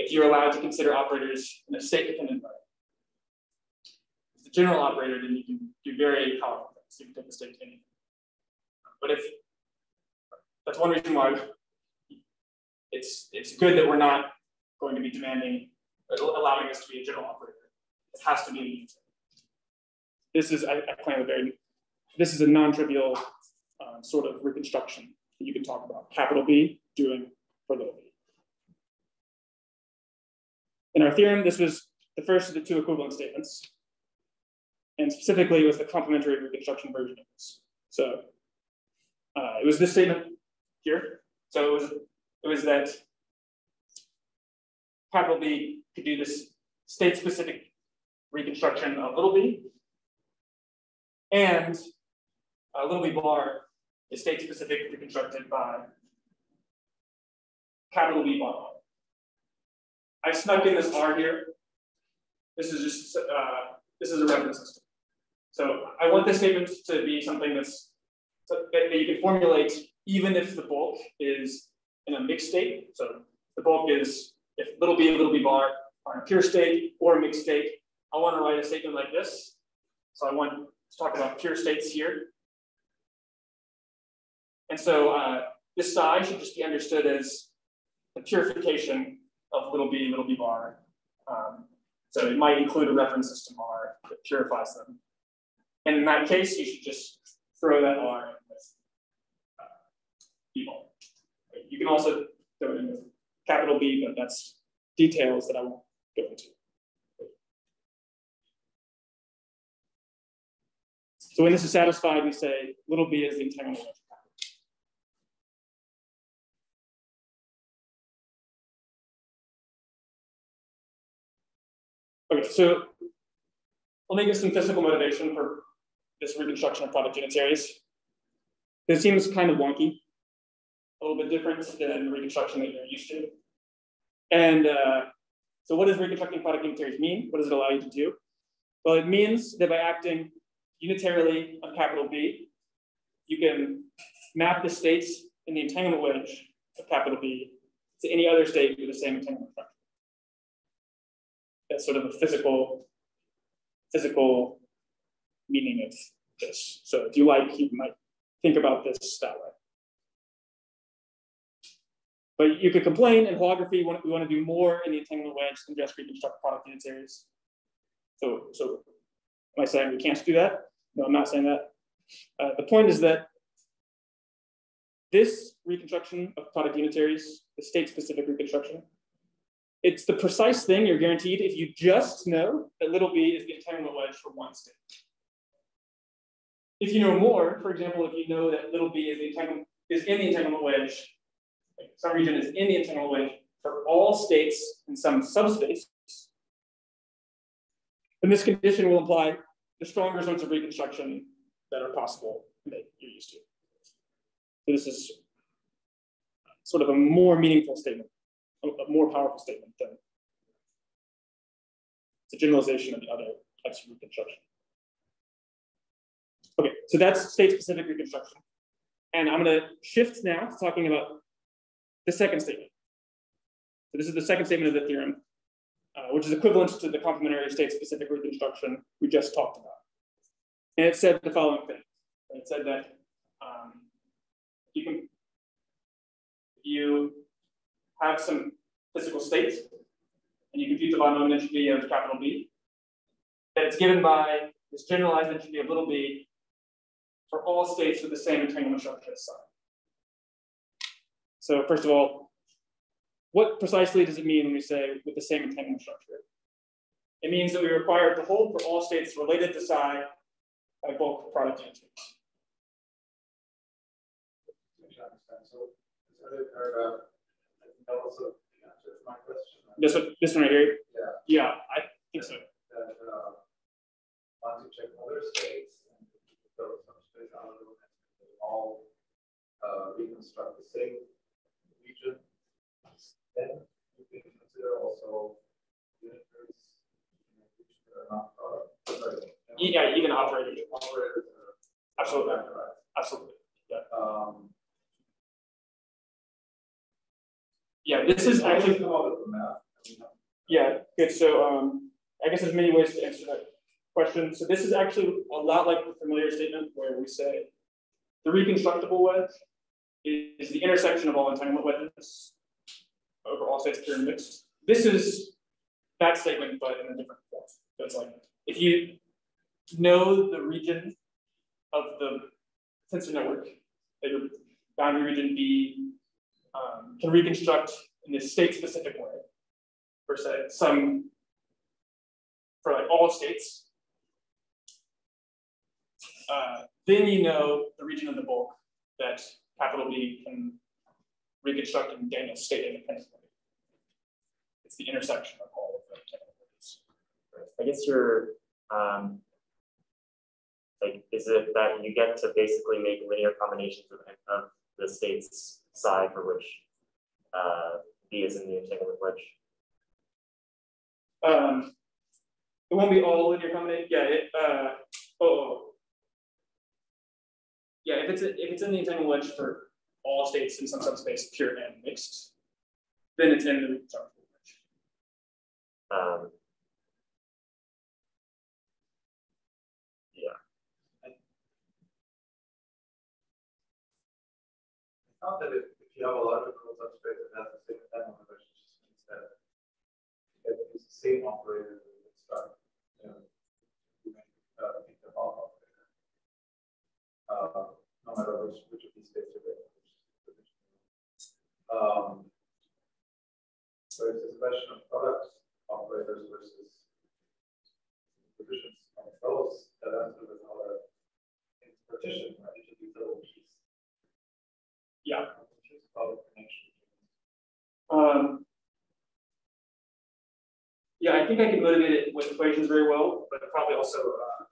[SPEAKER 1] if you're allowed to consider operators in a state-dependent way, as the general operator, then you can do very powerful things. You can take the state to anything. But if that's one reason why it's good that we're not going to be demanding, allowing this to be a general operator. It has to be a unitary. This is, I claim, this is a non-trivial sort of reconstruction that you can talk about. Capital B doing for little b. In our theorem, this was the first of the two equivalent statements. And specifically, it was the complementary reconstruction version of this. So it was this statement here. So it was that capital B could do this state-specific reconstruction of little b, and little b bar is state-specific reconstructed by capital B bar. I snuck in this R here. This is just this is a reference system. So I want this statement to be something that you can formulate even if the bulk is in a mixed state. So the bulk is if little b and little b bar are in a pure state or a mixed state. I want to write a statement like this. So I want to talk about pure states here. And so this psi should just be understood as the purification of little b bar. So it might include a reference system R that purifies them. And in that case, you should just throw that R in with b bar. You can also throw it in with capital B, but that's details that I won't go into. So when this is satisfied, we say little b is the entanglement wedge. Okay, so let me give some physical motivation for this reconstruction of product unitaries. It seems kind of wonky, a little bit different than the reconstruction that you're used to. And so what does reconstructing product unitaries mean? What does it allow you to do? Well, it means that by acting unitarily on capital B, you can map the states in the entanglement wedge of capital B to any other state with the same entanglement structure. That's sort of a physical meaning of this. So if you like, you might think about this that way. But you could complain in holography, we want to do more in the entanglement wedge than just reconstruct product unitaries. So am I saying we can't do that? No, I'm not saying that. The point is that this reconstruction of product unitaries, the state-specific reconstruction, it's the precise thing you're guaranteed if you just know that little b is the entanglement wedge for one state. If you know more, for example, if you know that little b is in the entanglement wedge, like some region is in the entanglement wedge for all states in some subspace, then this condition will imply the stronger sorts of reconstruction that are possible that you're used to. So this is sort of a more meaningful statement, a more powerful statement than it's a generalization of the other types of reconstruction. Okay, so that's state-specific reconstruction. And I'm going to shift now to talking about the second statement. So this is the second statement of the theorem. which is equivalent to the complementary state-specific reconstruction we just talked about. And it said the following thing. It said that if you have some physical states and you compute the von Neumann entropy of capital B, that it's given by this generalized entropy of little b for all states with the same entanglement structure as psi. So first of all, what precisely does it mean when we say with the same entanglement structure? It means that we require it to hold for all states related to psi by bulk product entities.
[SPEAKER 2] So this other paragraph, I think that also answers my question.
[SPEAKER 1] This one right here?
[SPEAKER 2] Yeah.
[SPEAKER 1] Yeah, I think so.
[SPEAKER 2] That once you check other states and throw some space out of them, they all reconstruct the same region, then you can consider also unitaries which are not product.
[SPEAKER 1] Yeah, even operators.
[SPEAKER 2] Operators are
[SPEAKER 1] absolutely.
[SPEAKER 2] Right.
[SPEAKER 1] Absolutely. Yeah. Yeah, this is actually. Yeah, good. So I guess there's many ways to answer that question. So this is actually a lot like the familiar statement where we say the reconstructible wedge is the intersection of all entanglement wedges over all states pure and mixed. This is that statement, but in a different form. So it's like if you know the region of the tensor network that your boundary region B can reconstruct in this state-specific way for say for like all states, then you know the region of the bulk that capital B can reconstruct in Daniel's state independently. It's the intersection of all of the technologies.
[SPEAKER 3] I guess you're like, is it that you get to basically make linear combinations of the states psi for which B is in the entanglement wedge?
[SPEAKER 1] It won't be all linear combination. Yeah. Yeah. If it's in the entanglement wedge for all states in some subspace, pure and mixed, then it's in the reconstructible wedge.
[SPEAKER 2] Yeah. It's not that if you have a logical subspace that has the same entanglement wedge, it just means that you get the same operator that you start. You make the bulk operator. No matter which of these states you're in. So it's a question of product operators versus positions of those that answer with our partition, right? Each of these little pieces.
[SPEAKER 1] Yeah.
[SPEAKER 2] Connection.
[SPEAKER 1] Yeah, I think I can motivate it with equations very well, but probably also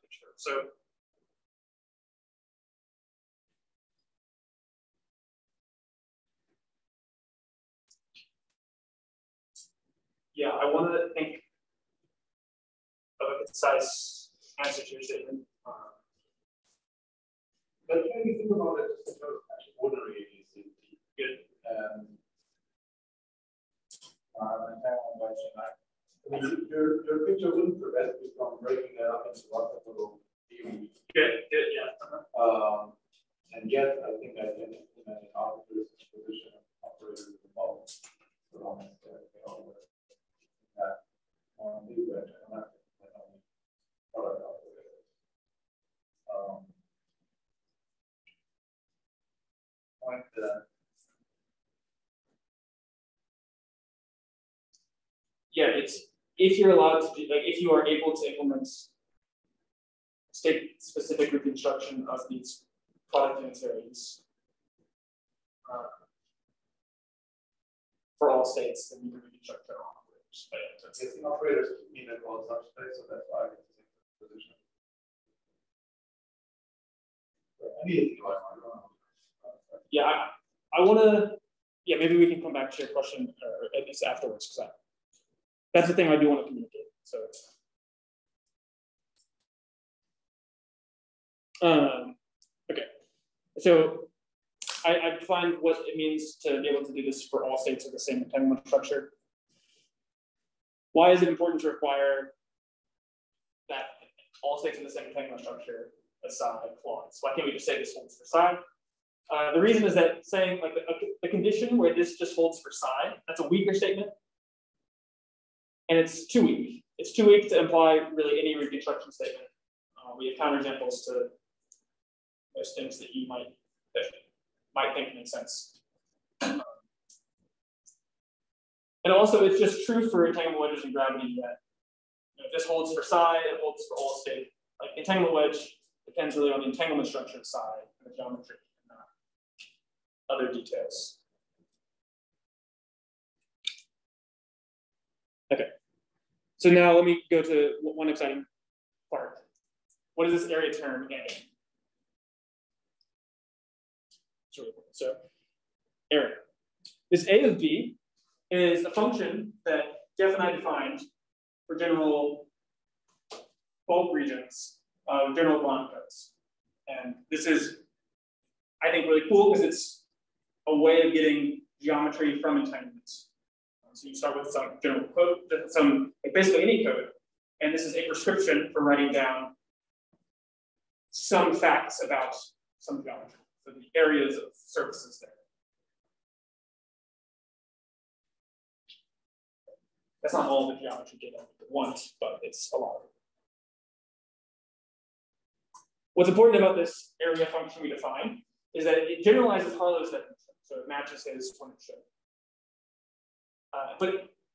[SPEAKER 1] picture. So yeah, I want to think of a concise answer to your statement.
[SPEAKER 2] But when you think about it, just in terms of actually ordinary ABC,
[SPEAKER 1] good.
[SPEAKER 2] I mean, your picture wouldn't prevent you from breaking that up into lots of little theories.
[SPEAKER 1] Good, yeah.
[SPEAKER 2] And yet, I think I can implement an operator's position of operators involved. So long as they all work that on the wedge, I don't have to implement only product operators. Point
[SPEAKER 1] yeah, it's if you're allowed to do, like if you are able to implement state-specific reconstruction of these product unitaries for all states, then you can reconstruct their own operators.
[SPEAKER 2] Existing operators mean they're called subspace, so that's why I get the same position.
[SPEAKER 1] Yeah, I want to. Yeah, maybe we can come back to your question or at least afterwards, because that's the thing I do want to communicate. So, okay. So I defined what it means to be able to do this for all states of the same entanglement structure.
[SPEAKER 7] Why is it important to require that all states of the same entanglement structure aside clause? Why can't we just say this holds for psi? The reason is that saying like the condition where this just holds for psi, that's a weaker statement. And it's too weak. It's too weak to imply really any reconstruction statement. We have counterexamples to those things that you might think make sense. And also, it's just true for entanglement wedges and gravity that if this holds for psi, it holds for all state. Like the entanglement wedge depends really on the entanglement structure of psi and the geometry, and not other details. Okay. So now let me go to one exciting part. What is this area term A? So area. This A of B is a function that Jeff and I defined for general bulk regions of general quantum codes. And this is, I think, really cool because it's a way of getting geometry from entanglements. So you start with some general code, basically any code, and this is a prescription for writing down some facts about some geometry. So the areas of surfaces there. That's not all the geometry data at once, but it's a lot of it. What's important about this area function we define is that it generalizes Harlow's definition, so it matches his when it should.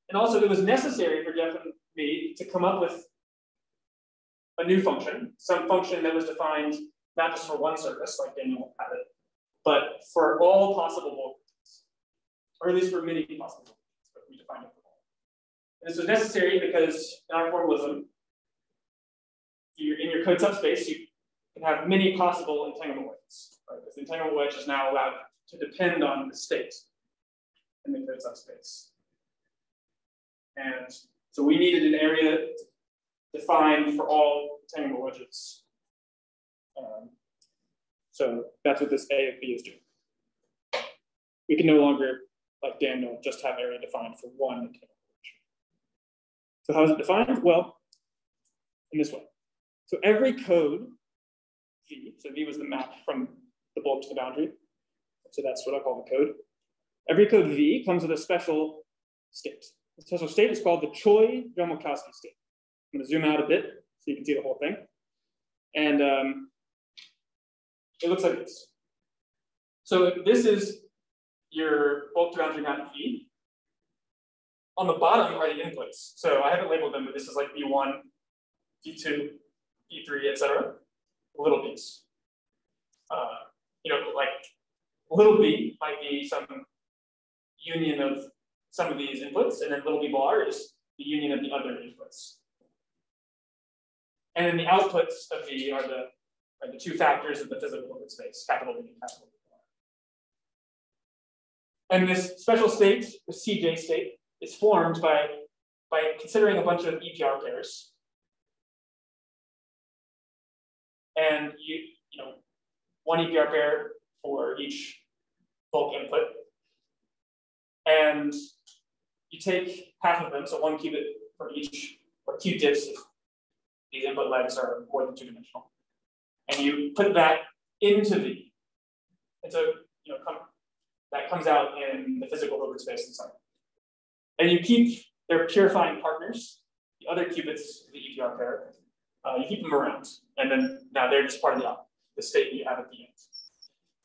[SPEAKER 7] And also it was necessary for Jeff and me to come up with a new function, some function that was defined not just for one surface, like Daniel had it, but for all possible bulk regions, or at least for many possible bulk regions, but we defined it for all. And this was necessary because in our formalism, in your code subspace, you can have many possible entanglement wedges. Right? Because the entanglement wedge is now allowed to depend on the state in the code subspace. And so we needed an area defined for all entanglement wedges. So that's what this A of B is doing. We can no longer, like Daniel, just have area defined for one entanglement wedge. So how is it defined? Well, in this way. So every code V, so V was the map from the bulk to the boundary. So that's what I call the code. Every code V comes with a special state. The special state is called the Choi-Gromulkowski state. I'm going to zoom out a bit so you can see the whole thing. And it looks like this. So this is your bulk to boundary map V. On the bottom are the inputs. So I haven't labeled them, but this is like V1, V2, V3, etc. Little b's. Like little b might be some union of some of these inputs, and then little b bar is the union of the other inputs. And then the outputs of V are the two factors of the physical open space, capital V and capital B bar. And this special state, the CJ state, is formed by considering a bunch of EPR pairs. And one EPR pair for each bulk input. And you take half of them, so one qubit for each, or Q dips if these input legs are more than two-dimensional. And you put that into V. And so that comes out in the physical Hilbert space inside. And you keep their purifying partners, the other qubits of the EPR pair, you keep them around. And then now they're just part of the state you have at the end.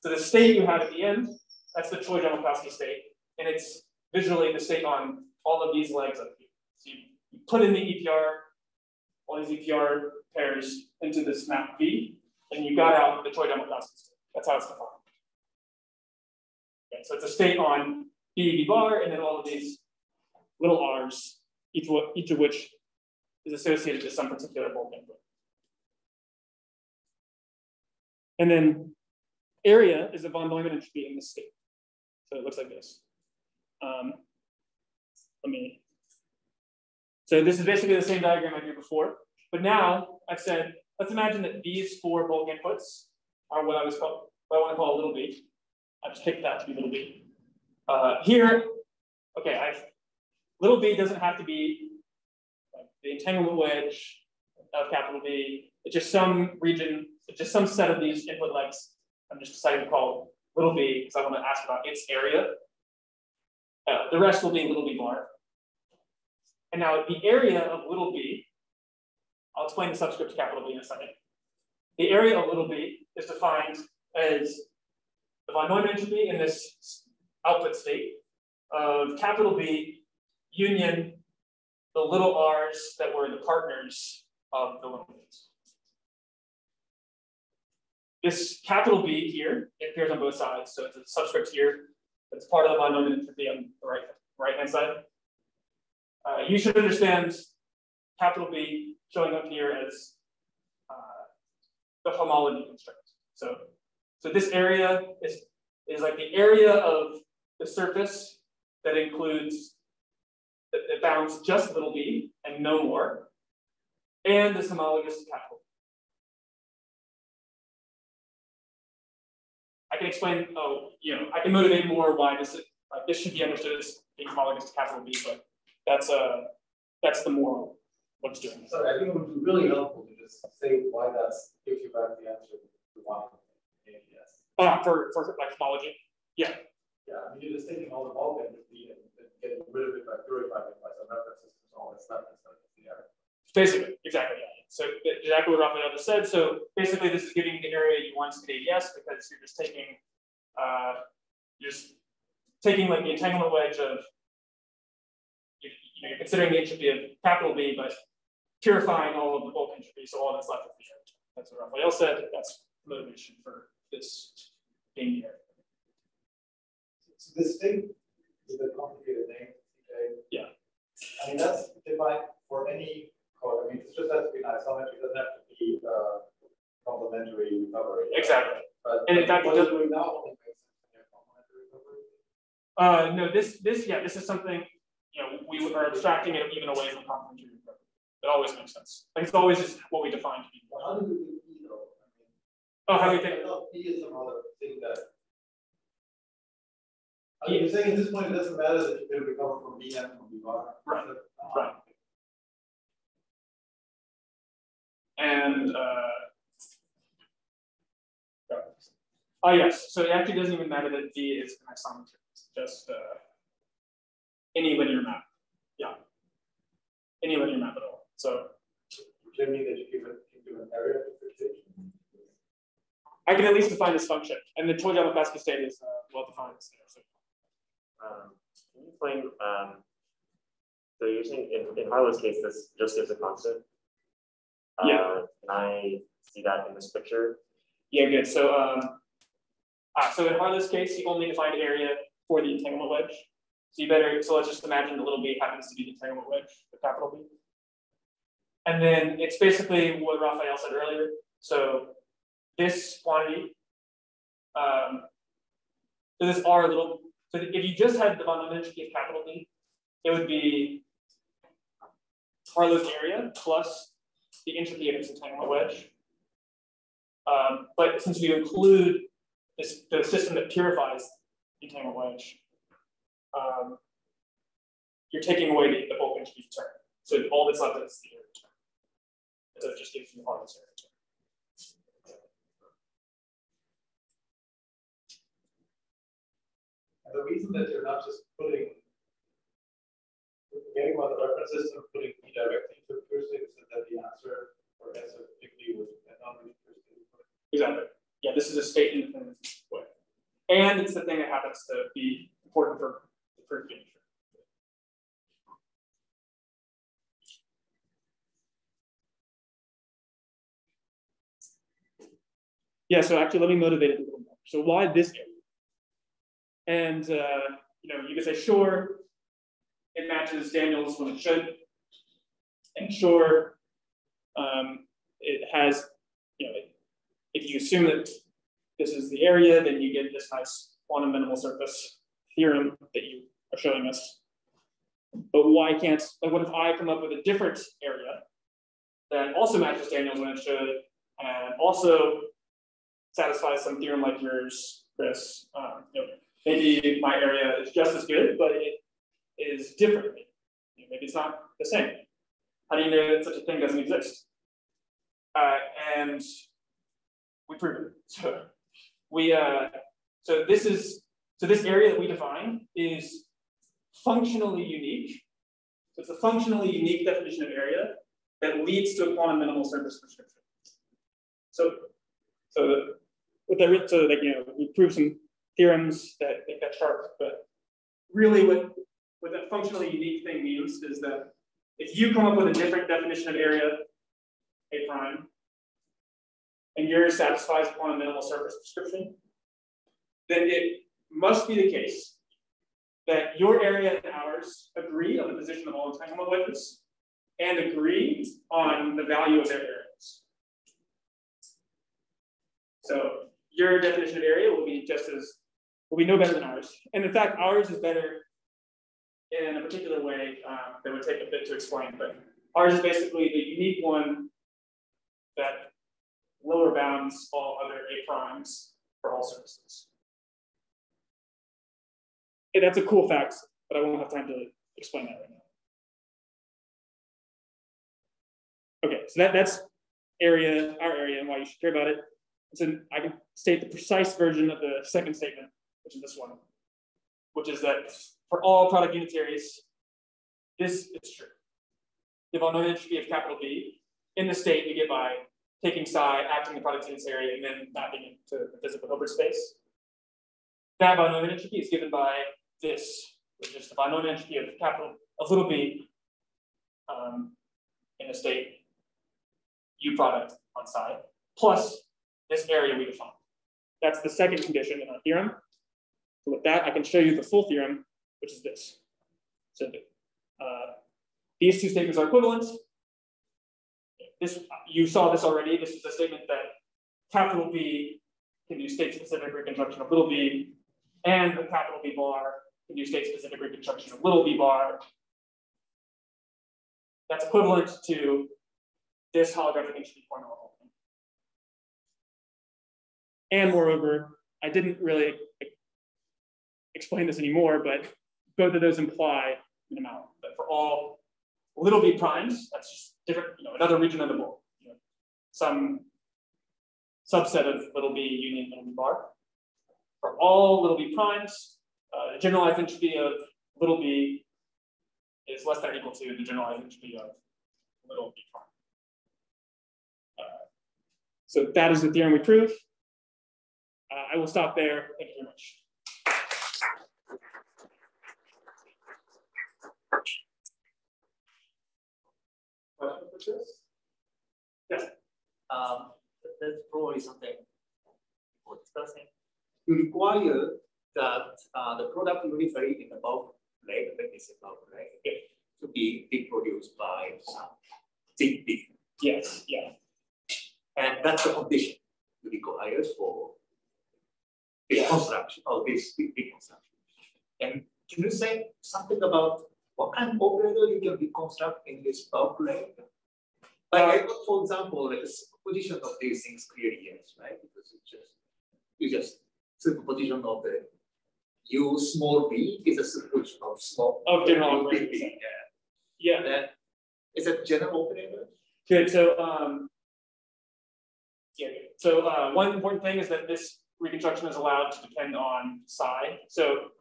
[SPEAKER 7] So the state you have at the end, that's the Choi-Gromulkowski state. And it's visually the state on all of these legs up here. So you put in the EPR, all these EPR pairs into this map V, and you got out the Choi-Gromulkowski state. That's how it's defined. Okay, so it's a state on B bar, and then all of these little r's, each of which is associated with some particular bulk input. And then area is the von Neumann entropy in this state. So it looks like this. So this is basically the same diagram I did before, but now I've said, let's imagine that these four bulk inputs are what I want to call little b. I just picked that to be little b. Here, okay, little b doesn't have to be the entanglement wedge of capital B. It's just some region, it's just some set of these input legs. I'm just deciding to call little b because I want to ask about its area. The rest will be little b bar. And now the area of little b, I'll explain the subscript capital B in a second. The area of little b is defined as the von Neumann entropy in this output state of capital B union the little r's that were the partners of the little b's. This capital B here, it appears on both sides, so it's a subscript here. It's part of the von Neumann entropy on the right-hand side. You should understand capital B showing up here as the homology constraint. So this area is like the area of the surface that includes, that bounds just little b and no more, and is homologous to capital B. I can explain, I can motivate more why this should be understood as being homologous to capital B, but that's the moral what it's doing.
[SPEAKER 2] Sorry, I think it would be really helpful to just say why that's gives you back the answer you want in APS.
[SPEAKER 7] For like homology, yeah.
[SPEAKER 2] Yeah, I mean, you're just taking all the bulk entropy and getting rid of it by purifying it by some reference systems, all that's left is like the error.
[SPEAKER 7] Basically, exactly. Yeah. So exactly what Raphael just said. So basically, this is giving the area you want in ADS because you're just taking like the entanglement wedge of you're considering the entropy of capital B, but purifying all of the bulk entropy, so all that's left is the error. That's what Raphael said. That's motivation for this being the error.
[SPEAKER 2] So this thing is a complicated name. Okay?
[SPEAKER 7] Yeah.
[SPEAKER 2] I mean, that's defined for any code. I mean, it just has to be an isometry. It doesn't have to be complementary recovery.
[SPEAKER 7] Exactly.
[SPEAKER 2] But
[SPEAKER 7] and in fact,
[SPEAKER 2] what you're doing now only makes sense in your complementary recovery.
[SPEAKER 7] No, this is something, we are abstracting it even away from complementary recovery. It always makes sense. Like it's always just what we define to be.
[SPEAKER 2] Well, how do we do P though?
[SPEAKER 7] How do you think?
[SPEAKER 2] I thought P is some other thing that. You're saying at this point it doesn't matter that you can recover from B and from B bar.
[SPEAKER 7] Right. Right. And yes, so it actually doesn't even matter that D is an isometry. It's just any linear map. Yeah. Any linear map at all. So
[SPEAKER 2] you mean that you give an area differentiation?
[SPEAKER 7] I can at least define this function. And the Chojama Pascal state is well defined. So.
[SPEAKER 3] Can you explain, so you're saying in Harlow's case, this just gives a constant?
[SPEAKER 7] Yeah.
[SPEAKER 3] Can I see that in this picture?
[SPEAKER 7] Yeah, good. So, so in Harlow's case, you only defined area for the entanglement wedge. So let's just imagine the little b happens to be the entanglement wedge, the capital B. And then it's basically what Raphael said earlier. So this quantity, so this R little, so if you just had the von Neumann entropy of capital B, it would be Harlow's area plus the entropy of its entanglement wedge. But since you include the system that purifies the entanglement wedge, you're taking away the bulk entropy term. So all that's left is the area term. So it just gives you Harlow's area term.
[SPEAKER 2] And the reason that you're not just forgetting about the reference system, putting P directly into a heuristic, so that the answer for S of 50 would not be heuristic.
[SPEAKER 7] Exactly. Yeah, this is a state independent way. And it's the thing that happens to be important for the proof being true. Yeah, so actually let me motivate it a little more. So why this area? And you can say, sure, it matches Daniel's when it should. And sure, it has, if you assume that this is the area, then you get this nice quantum minimal surface theorem that you are showing us. But why can't, like what if I come up with a different area that also matches Daniel's when it should, and also satisfies some theorem like yours, Chris? Maybe my area is just as good, but it is different. Maybe it's not the same. How do you know that such a thing doesn't exist? And we prove it. So this area that we define is functionally unique. So it's a functionally unique definition of area that leads to a quantum minimal surface prescription. We prove some theorems that make that sharp, but really what that functionally unique thing means is that if you come up with a different definition of area, A prime, and yours satisfies quantum minimal surface prescription, then it must be the case that your area and ours agree on the position of all entanglement wedges and agree on the value of their areas. So your definition of area will be no better than ours. And in fact, ours is better in a particular way that would take a bit to explain, but ours is basically the unique one that lower bounds all other A primes for all surfaces. Okay, that's a cool fact, but I won't have time to explain that right now. Okay, so that's our area, and why you should care about it. So I can state the precise version of the second statement, which is this one, which is that for all product unitaries, this is true. The von Neumann entropy of capital B in the state you get by taking psi, acting the product unitary, and then mapping it to the physical Hilbert space. That von Neumann entropy is given by this, which is the von Neumann entropy of little b in the state U product on psi, plus this area we defined. That's the second condition in our theorem. So with that, I can show you the full theorem, which is this. So these two statements are equivalent. You saw this already. This is a statement that capital B can do state-specific reconstruction of little b, and the capital B bar can do state-specific reconstruction of little b bar. That's equivalent to this holographic entropy formula. And moreover, I didn't really explain this anymore, but both of those imply an amount. But for all little b primes, that's just different, another region of the ball. Some subset of little b union little b bar. For all little b primes, the generalized entropy of little b is less than or equal to the generalized entropy of little b prime. So that is the theorem we prove. I will stop there. Thank you very much.
[SPEAKER 2] Question for this?
[SPEAKER 7] Yes.
[SPEAKER 4] That's probably something we're discussing. You require that the product unitary in the bulk leg, like this bulk leg, to be reproduced by some ZP.
[SPEAKER 7] Yes, yeah.
[SPEAKER 4] And that's the condition you require for reconstruction of this reconstruction. And can you say something about what kind of operator you can reconstruct in this bulk leg? Like, for example, like the superposition of these things clearly yes, right? Because you just superposition of the U small b is a superposition of small
[SPEAKER 7] general
[SPEAKER 4] big b.
[SPEAKER 7] Yeah.
[SPEAKER 4] Then is it general operator?
[SPEAKER 7] Good. So one important thing is that this reconstruction is allowed to depend on psi. So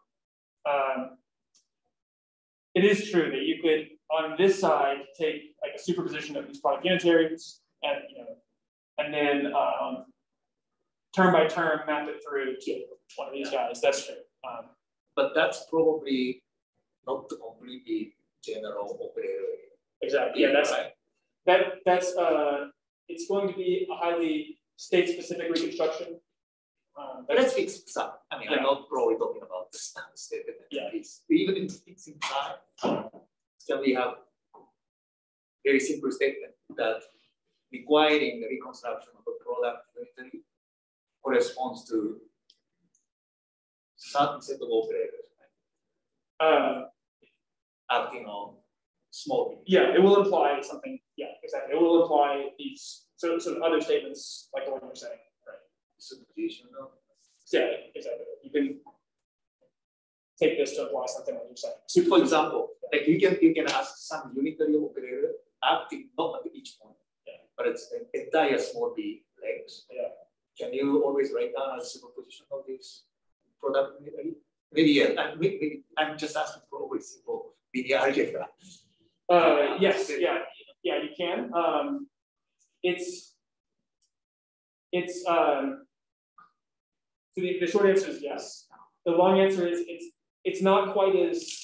[SPEAKER 7] it is true that you could, on this side, take like a superposition of these product unitaries, and then term by term map it through to one of these guys. That's true.
[SPEAKER 4] But that's probably not the completely general operator.
[SPEAKER 7] Exactly. Yeah, that's right. That's it's going to be a highly state-specific reconstruction.
[SPEAKER 4] Let's fix psi. I mean, I'm not probably talking about the state.
[SPEAKER 7] Yeah.
[SPEAKER 4] Even in fixing psi, still we have very simple statement that requiring the reconstruction of a product unitary corresponds to certain set of operators, right? Acting on small b.
[SPEAKER 7] Yeah, it will imply something. Yeah, exactly. It will imply these so other statements like the one you're saying, right?
[SPEAKER 4] Superposition of.
[SPEAKER 7] Yeah, exactly. You can take this to imply something like you're saying.
[SPEAKER 4] So, for example, like you can ask some unitary operator acting not at each point, but it's an entire small B legs.
[SPEAKER 7] Yeah.
[SPEAKER 4] Can you always write down a superposition of this product? Maybe yeah. Maybe I'm just asking for always simple linear algebra.
[SPEAKER 7] Yes. Yeah. Yeah. You can. So the short answer is yes. The long answer is it's not quite as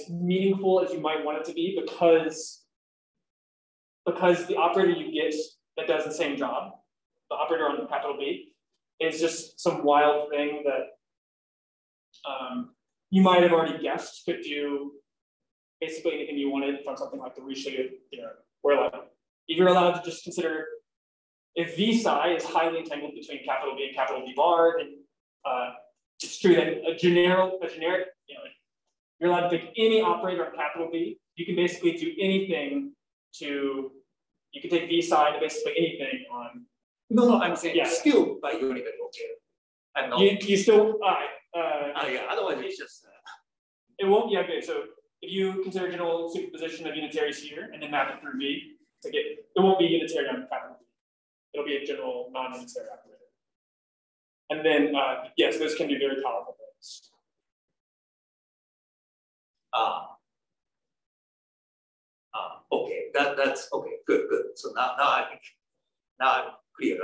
[SPEAKER 7] meaningful as you might want it to be because the operator you get that does the same job, the operator on capital B, is just some wild thing that you might have already guessed could do basically anything you wanted from something like the reshape, where like if you're allowed to just consider if V psi is highly entangled between capital B and capital B bar, then it's true that a generic, you're allowed to pick any operator on capital B. You can basically do anything to, you can take V psi to basically anything on.
[SPEAKER 4] No, I'm saying still by unitary operator.
[SPEAKER 7] You still,
[SPEAKER 4] yeah, otherwise it's just.
[SPEAKER 7] It won't, yeah, good. So if you consider general superposition of unitaries here and then map it through V, it won't be unitary on capital B. It'll be a general non-unitary operator. And then, yes, those can be very powerful things.
[SPEAKER 4] Okay, that's okay, good. So now I'm clear.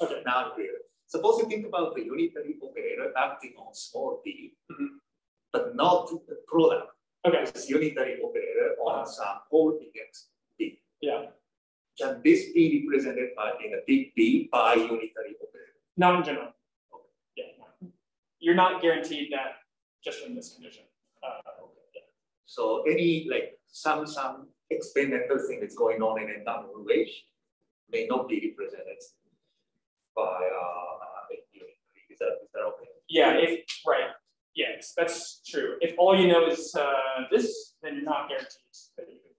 [SPEAKER 4] Okay. Now I'm clear. Suppose you think about the unitary operator acting on small d, but not the product.
[SPEAKER 7] Okay.
[SPEAKER 4] It's unitary operator on some whole index d.
[SPEAKER 7] Yeah.
[SPEAKER 4] Can this be represented in a big B by unitary operator?
[SPEAKER 7] Not in general. Okay. Yeah. You're not guaranteed that just in this condition.
[SPEAKER 4] Okay. So any like some experimental thing that's going on in entanglement wedge may not be represented by unitary. Is that okay?
[SPEAKER 7] Yeah. Right. Yes, that's true. If all you know is this, then you're not guaranteed that you can.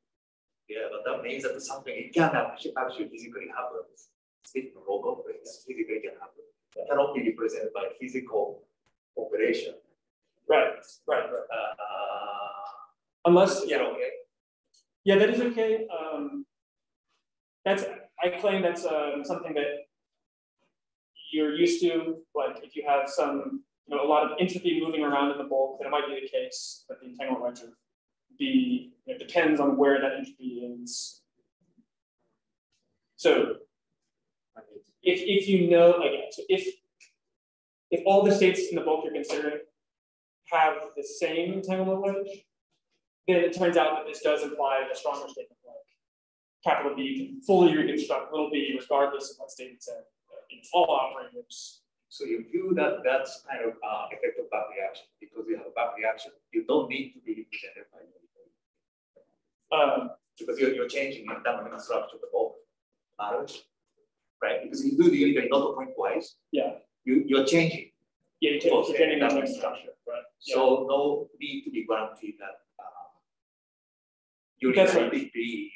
[SPEAKER 4] Yeah, but that means that something it can actually physically happen. It's physically can happen. It cannot be represented by physical operation.
[SPEAKER 7] Right. Unless,
[SPEAKER 4] okay.
[SPEAKER 7] Yeah, that is okay. I claim that's something that you're used to. Like if you have some, a lot of entropy moving around in the bulk, then it might be the case that the entanglement wedge of B depends on where that entropy is. So if you know, so if all the states in the bulk you're considering have the same entanglement wedge, then it turns out that this does imply a stronger statement like capital B can fully reconstruct little b regardless of what state it's in all operators.
[SPEAKER 4] So you view that that's kind of effect of back reaction because you have a back reaction. You don't need to be represented by because you're changing the entanglement structure of the bulk matters, right? Because you do the unitary not point twice.
[SPEAKER 7] Yeah.
[SPEAKER 4] You're changing.
[SPEAKER 7] Yeah, you're changing the entanglement structure, right?
[SPEAKER 4] So no need to be guaranteed that unitary B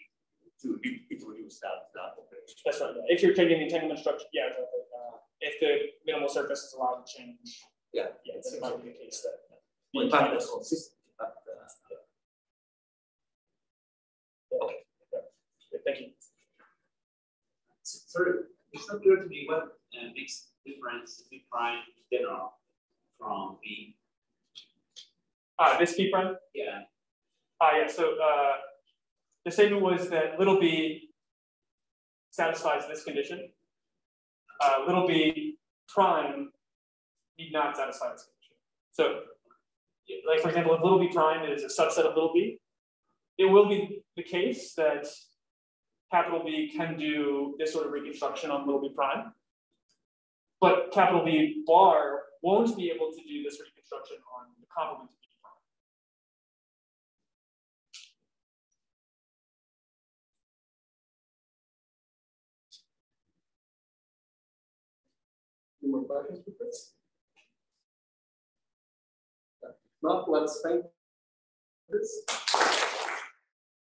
[SPEAKER 4] to introduce that operation.
[SPEAKER 7] That's right. If you're changing the entanglement structure, yeah, if the minimal surface is allowed to change, then it might be the case that.
[SPEAKER 4] In fact, that's consistent.
[SPEAKER 7] Okay. Thank you.
[SPEAKER 5] Sorry, it's not clear to me what makes difference B prime general from B.
[SPEAKER 7] This B prime?
[SPEAKER 5] Yeah.
[SPEAKER 7] Yeah. So the statement was that little b satisfies this condition. Little b prime need not satisfy this condition. So, like for example, if little b prime is a subset of little b, it will be the case that capital B can do this sort of reconstruction on little b prime, but capital B bar won't be able to do this reconstruction on the complement of B prime.
[SPEAKER 2] Any more questions with this? Not, let's thank this.